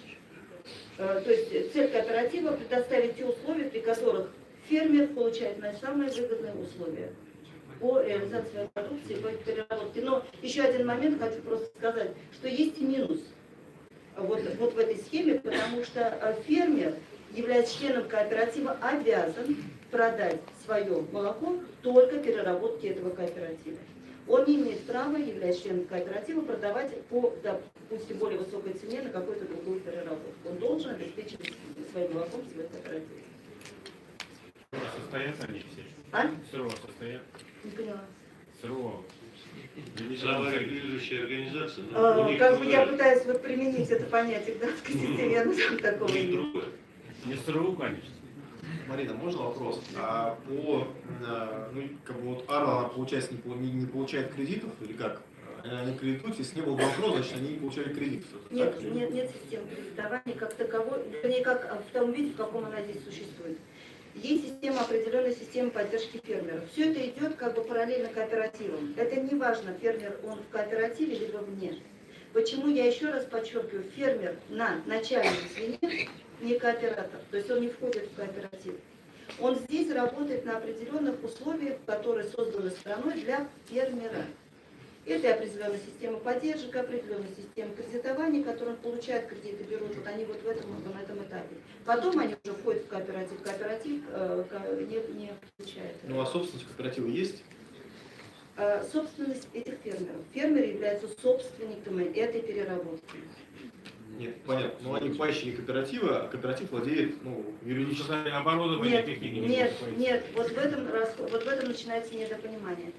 То есть цель кооператива – предоставить те условия, при которых фермер получает самые выгодные условия по реализации своей продукции, по переработке. Но еще один момент хочу просто сказать, что есть и минус вот в этой схеме, потому что фермер, являясь членом кооператива, обязан продать свое молоко только переработке этого кооператива. он не имеет права, являясь членом кооператива, продавать по, допустим, более высокой цене на какую-то другую переработку. Он должен обеспечивать своим молоком свой кооператив. Состоят они все? А? СРО состоят? Не поняла. СРО. Саморегулирующая организация. Но у них Как бы я другая. пытаюсь вот применить это понятие к датской системе, я назову такого У них нет. другое. Не СРО, конечно. Марина, можно вопрос? А по, ну, как бы вот Арла, она, получается, не получает кредитов или как? Они кредитуют, если не было банкрота, значит, они не получали кредитов. Это Нет, так? нет системы кредитования как таковой, вернее, как в том виде, в каком она здесь существует. Есть система, определенная система поддержки фермеров. Все это идет как бы параллельно кооперативам. Это не важно, фермер он в кооперативе либо вне. Почему я еще раз подчеркиваю, фермер на начальном звене не кооператор, то есть он не входит в кооператив. Он здесь работает на определенных условиях, которые созданы страной для фермера. Это и определенная система поддержки, определенная система кредитования, которую он получает кредиты, берут, вот они вот на этом этапе. Потом они уже входят в кооператив. Кооператив не включает. Ну а собственность кооператива есть? Собственность этих фермеров. Фермеры являются собственниками этой переработки. Нет, понятно. Но они пайщики кооператива, а кооператив владеет, ну, юридически. Оборудование Нет, техники нет, покупается. нет, вот в этом начинается недопонимание.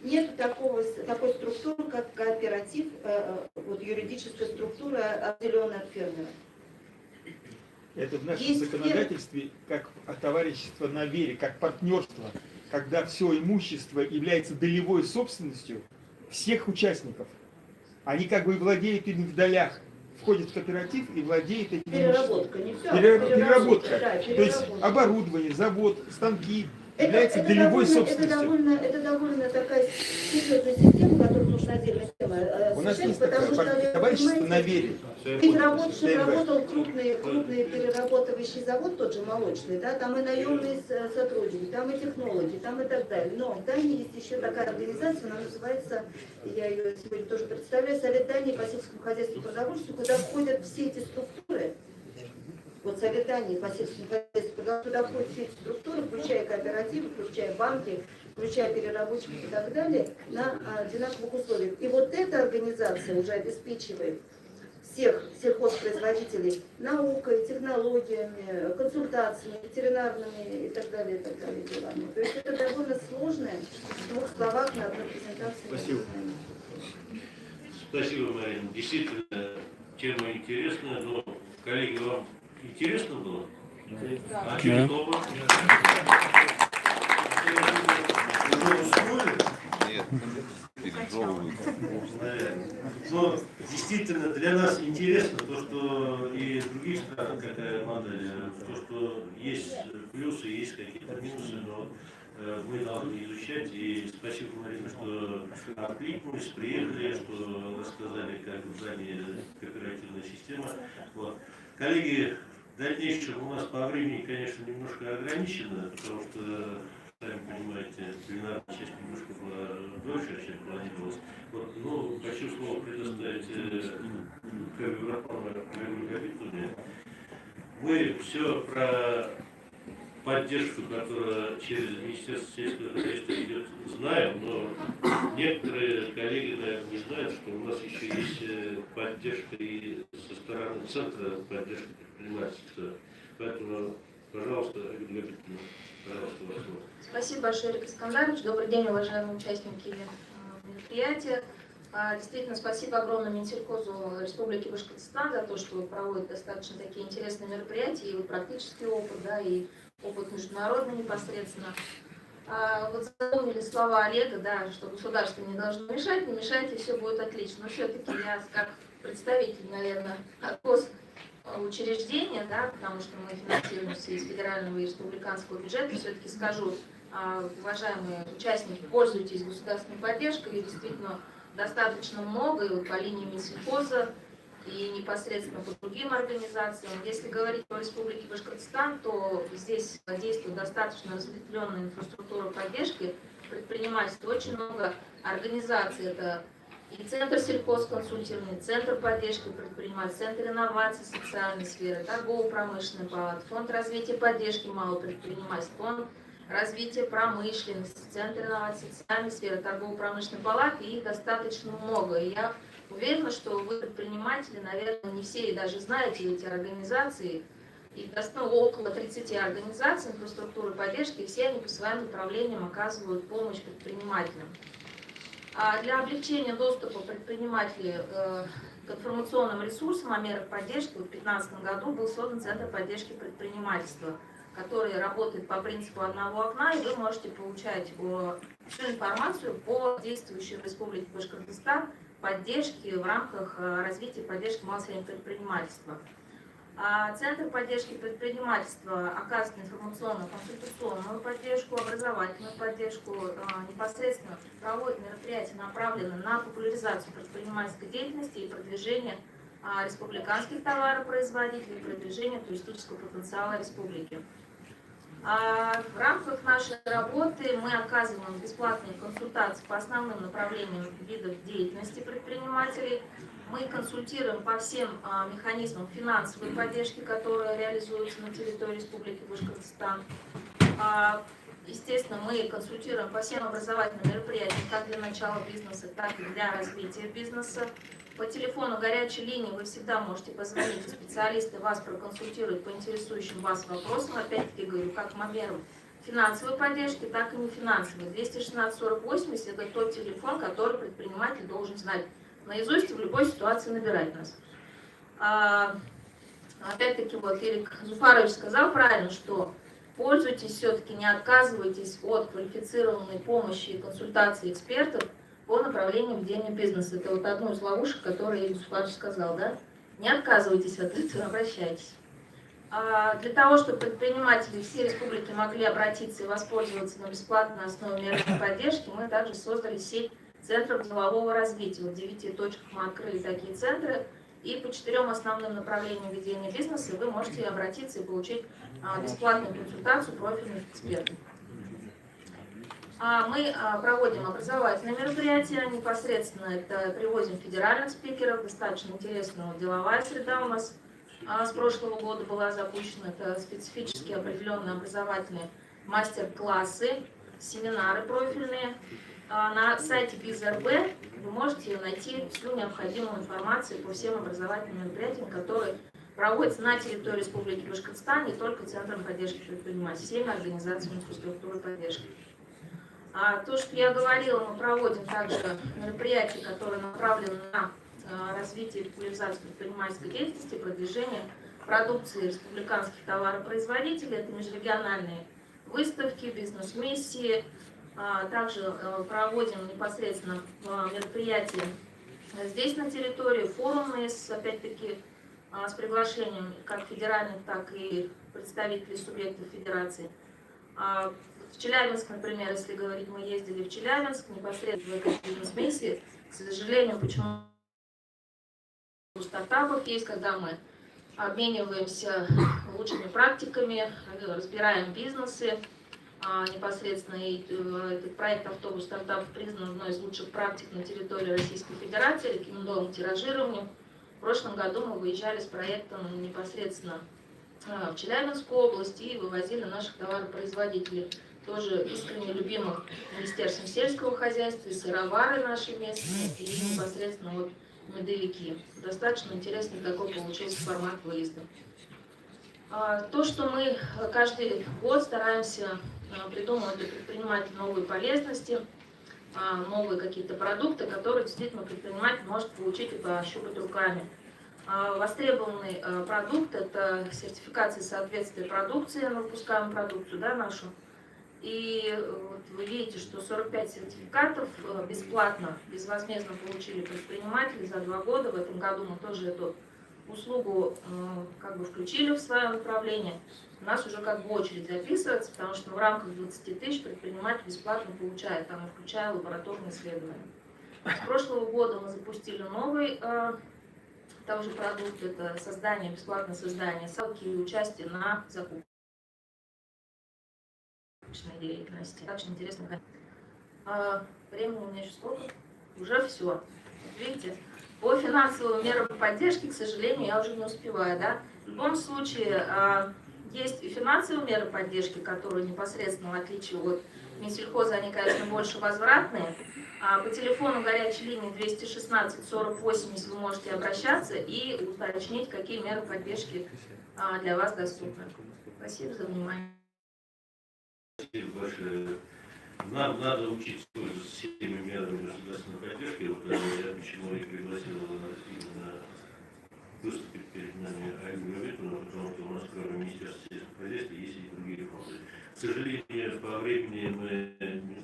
Нет такой структуры, как кооператив, вот юридическая структура, отделенная от фермера. Это в нашем Есть законодательстве как товарищество на вере, как партнерство, когда все имущество является долевой собственностью всех участников. Они как бы владеют им в долях, входят в кооператив и владеют этим Переработка, не все. Переработка. Да, То есть переработка. оборудование, завод, станки являются долевой собственностью. Это довольно такая серьезная система, которую нужно отдельно У нас есть потому что, такое товарищество понимаете, на вере. Чтобы работал крупный перерабатывающий завод, тот же молочный, да, там и наемные сотрудники, там и технологи, там и так далее. Но в Дании есть еще такая организация, она называется, я ее сегодня тоже представляю, Совет Дании по сельскому хозяйству и продовольствию, куда входят все эти структуры. Вот Совет Дании по сельскому хозяйству, туда входят все эти структуры, включая кооперативы, включая банки, включая переработчиков и так далее, на одинаковых условиях. И вот эта организация уже обеспечивает всех сельхозпроизводителей наукой, технологиями, консультациями, ветеринарными и так далее делами. То есть это довольно сложное, в двух словах на одной презентации. Спасибо. Спасибо, Марина. Действительно, тема интересная, но, коллеги, вам интересно было? А через опыт? Уже усвоили? Нет, пережевывают. Наверное. Но действительно для нас интересно то, что и в других странах какая модель, то, что есть плюсы, есть какие-то минусы, но мы должны изучать. И спасибо, Марина, что откликнулись, приехали, что рассказали, как в Дании кооперативная система. Вот. Коллеги, в дальнейшем у нас по времени, конечно, немножко ограничено, потому что, сами понимаете, пленарная часть немножко была дольше, чем планировалось. Вот, ну, хочу слово предоставить Коллегу Габитовне. Мы все про поддержку, которая через Министерство сельского хозяйства идет, знаем, но некоторые коллеги, наверное, не знают, что у нас еще есть поддержка и со стороны Центра поддержки предпринимательства. Поэтому, пожалуйста, Габитовна, пожалуйста, вас слово. Спасибо большое, Игорь Искандарович. Добрый день, уважаемые участники мероприятия. Действительно, спасибо огромное Минсельхозу Республики Башкортостан за то, что проводит достаточно такие интересные мероприятия, и практический опыт, да, и опыт международный непосредственно. Вот запомнили слова Олега, да, что государство не должно мешать, не мешайте, все будет отлично. Но все-таки я, как представитель, наверное, госучреждения, да, потому что мы финансируемся из федерального и республиканского бюджета, все-таки скажу, уважаемые участники, пользуйтесь государственной поддержкой, и действительно достаточно много, и вот по линии Минсельхоза, и непосредственно по другим организациям. Если говорить о Республике Башкортостан, то здесь действует достаточно разветвленная инфраструктура поддержки предпринимательства. Очень много организаций. Это и Центр сельхозконсультирования, Центр поддержки предпринимательства, Центр инноваций социальной сферы, торгово-промышленный палат, Фонд развития поддержки малого предпринимательства, Фонд развития промышленности, Центр инноваций, социальной сферы, торгово-промышленной палаты, и их достаточно много. И я уверена, что вы, предприниматели, наверное, не все и даже знаете эти организации. Их около 30 организаций инфраструктуры поддержки, и все они по своим направлениям оказывают помощь предпринимателям. А для облегчения доступа предпринимателей к информационным ресурсам о мерах поддержки в 2015 году был создан Центр поддержки предпринимательства, который работает по принципу одного окна, и вы можете получать всю информацию по действующей в Республике Башкортостан поддержке в рамках развития и поддержки малого и среднего предпринимательства. Центр поддержки предпринимательства оказывает информационную, консультационную поддержку, образовательную поддержку, непосредственно проводит мероприятия, направленные на популяризацию предпринимательской деятельности и продвижение республиканских товаропроизводителей, продвижение туристического потенциала республики. В рамках нашей работы мы оказываем бесплатные консультации по основным направлениям видов деятельности предпринимателей. Мы консультируем по всем механизмам финансовой поддержки, которые реализуются на территории Республики Башкортостан. Естественно, мы консультируем по всем образовательным мероприятиям, как для начала бизнеса, так и для развития бизнеса. По телефону горячей линии вы всегда можете позвонить, и специалисты вас проконсультируют по интересующим вас вопросам. Опять-таки говорю, как по мерам финансовой поддержки, так и нефинансовой. 216-40-80 – это тот телефон, который предприниматель должен знать наизусть и в любой ситуации набирать нас. Опять-таки, вот Ирик Зуфарович сказал правильно, что пользуйтесь все-таки, не отказывайтесь от квалифицированной помощи и консультации экспертов по направлению ведения бизнеса. Это вот одну из ловушек, которую Ирик Зуфарович сказал, да? Не отказывайтесь от этого, обращайтесь. Для того, чтобы предприниматели всей республики могли обратиться и воспользоваться на бесплатной основе меры поддержки, мы также создали сеть центров делового развития. В 9 точках мы открыли такие центры, и по 4 основным направлениям ведения бизнеса вы можете обратиться и получить бесплатную консультацию профильных экспертов. Мы проводим образовательные мероприятия, непосредственно это привозим федеральных спикеров, достаточно интересная деловая среда у нас с прошлого года была запущена, это специфически определенные образовательные мастер-классы, семинары профильные. На сайте БизРБ вы можете найти всю необходимую информацию по всем образовательным мероприятиям, которые проводятся на территории Республики Башкортостан, не только Центром поддержки предпринимателей, всеми организациями инфраструктуры поддержки. То, что я говорила, мы проводим также мероприятия, которые направлены на развитие и популяризацию предпринимательской деятельности, продвижение продукции республиканских товаропроизводителей, это межрегиональные выставки, бизнес-миссии. Также проводим непосредственно мероприятия здесь на территории, форумные, опять-таки, с приглашением как федеральных, так и представителей субъектов федерации. В Челябинск, например, если говорить, мы ездили в Челябинск, непосредственно в этой бизнес-миссии. К сожалению, почему у стартапов есть, когда мы обмениваемся лучшими практиками, разбираем бизнесы. Непосредственно и этот проект «Автобус стартап» признан одной из лучших практик на территории Российской Федерации, рекомендован к тиражированию. В прошлом году мы выезжали с проектом непосредственно в Челябинскую область и вывозили наших товаропроизводителей, тоже искренне любимых Министерством сельского хозяйства, и сыровары наши местные, и непосредственно вот медовики. Достаточно интересный такой получился формат выезда. То, что мы каждый год стараемся придумывать для предпринимателя новые полезности, новые какие-то продукты, которые действительно предприниматель может получить и пощупать руками. Востребованный продукт – это сертификация соответствия продукции, мы выпускаем продукцию, да, нашу. И вот вы видите, что 45 сертификатов бесплатно, безвозмездно получили предприниматели за 2 года. В этом году мы тоже эту услугу как бы включили в свое направление. У нас уже как бы очередь записывается, потому что в рамках 20 тысяч предприниматель бесплатно получает, там, включая лабораторные исследования. С прошлого года мы запустили новый тоже продукт, это бесплатное создание ссылки и участие на закупке деятельности. Очень интересно. Времени у меня еще сколько? Уже все. Видите? По финансовым мерам поддержки, к сожалению, я уже не успеваю. Да? В любом случае, есть и финансовые меры поддержки, которые непосредственно, в отличие от Минсельхоза, они, конечно, больше возвратные. А по телефону горячей линии 216 40 80 вы можете обращаться и уточнить, какие меры поддержки для вас доступны. Спасибо за внимание. Спасибо большое. Нам надо учиться пользоваться всеми мерами государственной поддержки. Вот я почему и пригласил именно выступить перед нами Ольгу Викторовну, потому что у нас кроме Министерства сельского хозяйства есть и другие фонды. К сожалению, по времени мы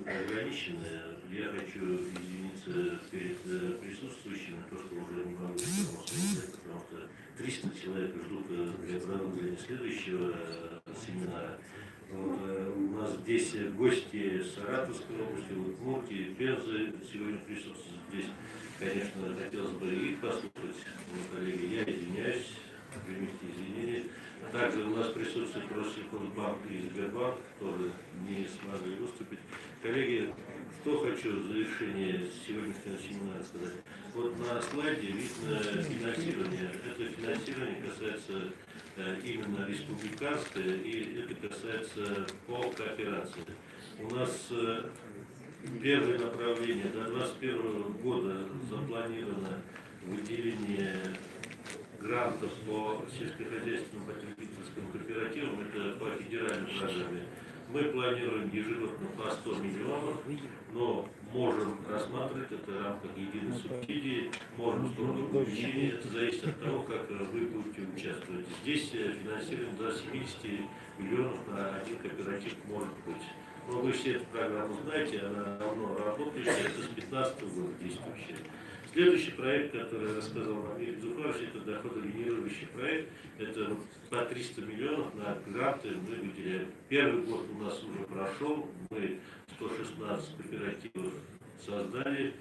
ограничены. Я хочу извиниться перед присутствующими, то, что уже не могу сказать, потому что 300 человек ждут для продолжения следующего семинара. Вот, у нас здесь гости Саратовской области, Удмуртии, Пензы сегодня присутствуют здесь. Конечно, хотелось бы их послушать, коллеги. Я извиняюсь, примите извинения. Также у нас присутствует Россельхозбанк и Сбербанк, тоже не смогли выступить. Коллеги, что хочу в завершение сегодняшнего семинара сказать. Вот на слайде видно финансирование. Это финансирование касается именно республиканское, и это касается по кооперации. У нас первое направление до 2021 года запланировано выделение грантов по сельскохозяйственным потребительским кооперативам, это по федеральной программе. Мы планируем ежегодно по 100 миллионов, но можем рассматривать это в рамках единой субсидии, можем строить увеличение, это зависит от того, как вы будете участвовать. Здесь финансирование до 70 миллионов на один кооператив может быть. Но вы все эту программу знаете, она давно работает, это с 2015 года действующая. Следующий проект, который я рассказал вам Игорь Зуфарович, это доходогенерирующий проект. Это по 300 миллионов на гранты мы выделяем. Первый год у нас уже прошел, мы 116 кооперативов создали,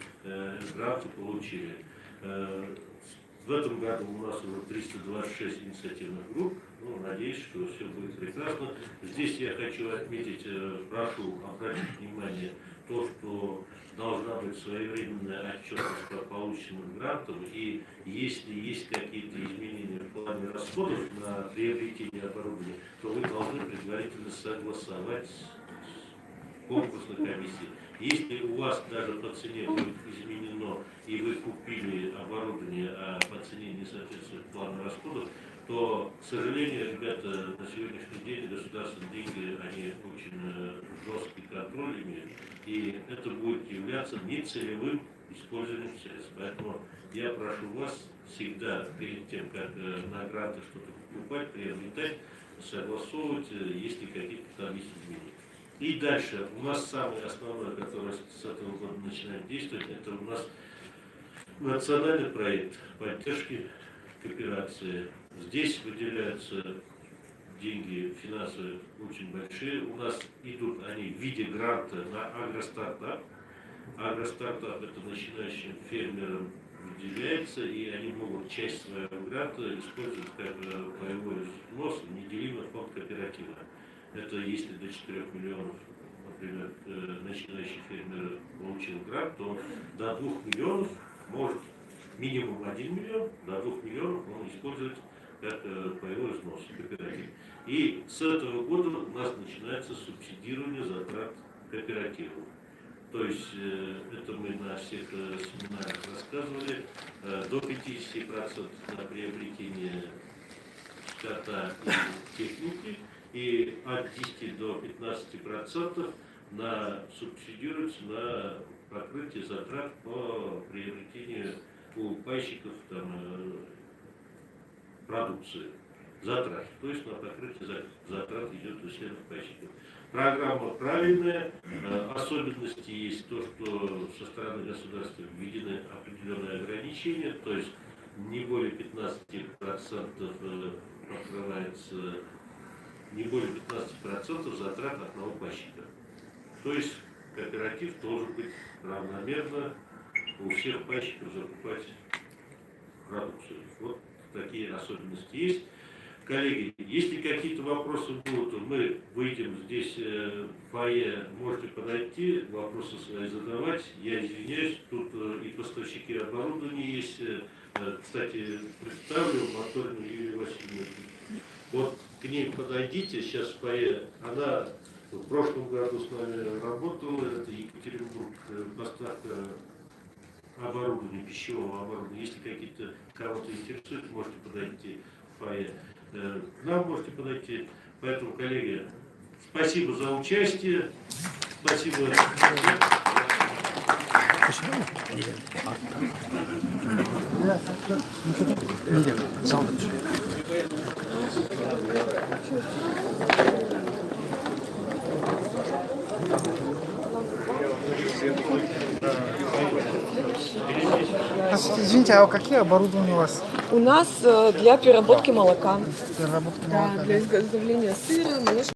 гранты получили. В этом году у нас уже 326 инициативных групп. Ну, надеюсь, что все будет прекрасно. Здесь я хочу отметить, прошу обратить внимание, то, что должна быть своевременная отчетность по полученным грантам, и если есть какие-то изменения в плане расходов на приобретение оборудования, то вы должны предварительно согласовать с конкурсной комиссией. Если у вас даже по цене будет изменено, и вы купили оборудование, а по цене не соответствует плану расходов, то, к сожалению, ребята, на сегодняшний день государственные деньги, они очень жесткий контроль имеют, и это будет являться нецелевым использованием средств. Поэтому я прошу вас всегда, перед тем, как на гранты что-то покупать, приобретать, согласовывать, если какие-то там есть изменения. И дальше, у нас самое основное, которое с этого года начинает действовать, это у нас национальный проект поддержки кооперации. Здесь выделяются деньги финансовые очень большие. У нас идут они в виде гранта на агростартап. Агростартап это начинающим фермерам выделяется, и они могут часть своего гранта использовать как боевой взнос в неделимый фонд кооператива. Это если до 4 миллионов, например, начинающий фермер получил грант, то до 2 миллионов может минимум 1 миллион, до 2 миллионов он использовать как боевой взнос в кооператив. И с этого года у нас начинается субсидирование затрат кооперативов. То есть это мы на всех семинарах рассказывали, до 50% на приобретение скота и техники, и от 10 до 15% на субсидируется на покрытие затрат по приобретению у пайщиков там, продукции. Затрат. То есть на покрытие затрат идет у членов пайщиков. Программа правильная. Особенности есть то, что со стороны государства введены определенные ограничения, то есть не более 15% покрывается, не более 15% затрат одного пайщика. То есть кооператив должен быть равномерно у всех пайщиков закупать продукцию. Вот такие особенности есть. Коллеги, если какие-то вопросы будут, мы выйдем здесь в фойе, можете подойти, вопросы свои задавать. Я извиняюсь, тут и поставщики оборудования есть. Кстати, представлю Моторину Юрию Васильевну. Вот к ней подойдите, сейчас фойе. Она в прошлом году с нами работала, это Екатеринбург, поставка оборудования, пищевого оборудования. Если какие-то кого-то интересует, можете подойти в фойе. К нам можете подойти. Поэтому, коллеги, спасибо за участие. Спасибо. Извините, а какие оборудования у вас? У нас для переработки молока. Переработка Да, молока, для изготовления сыра, молочных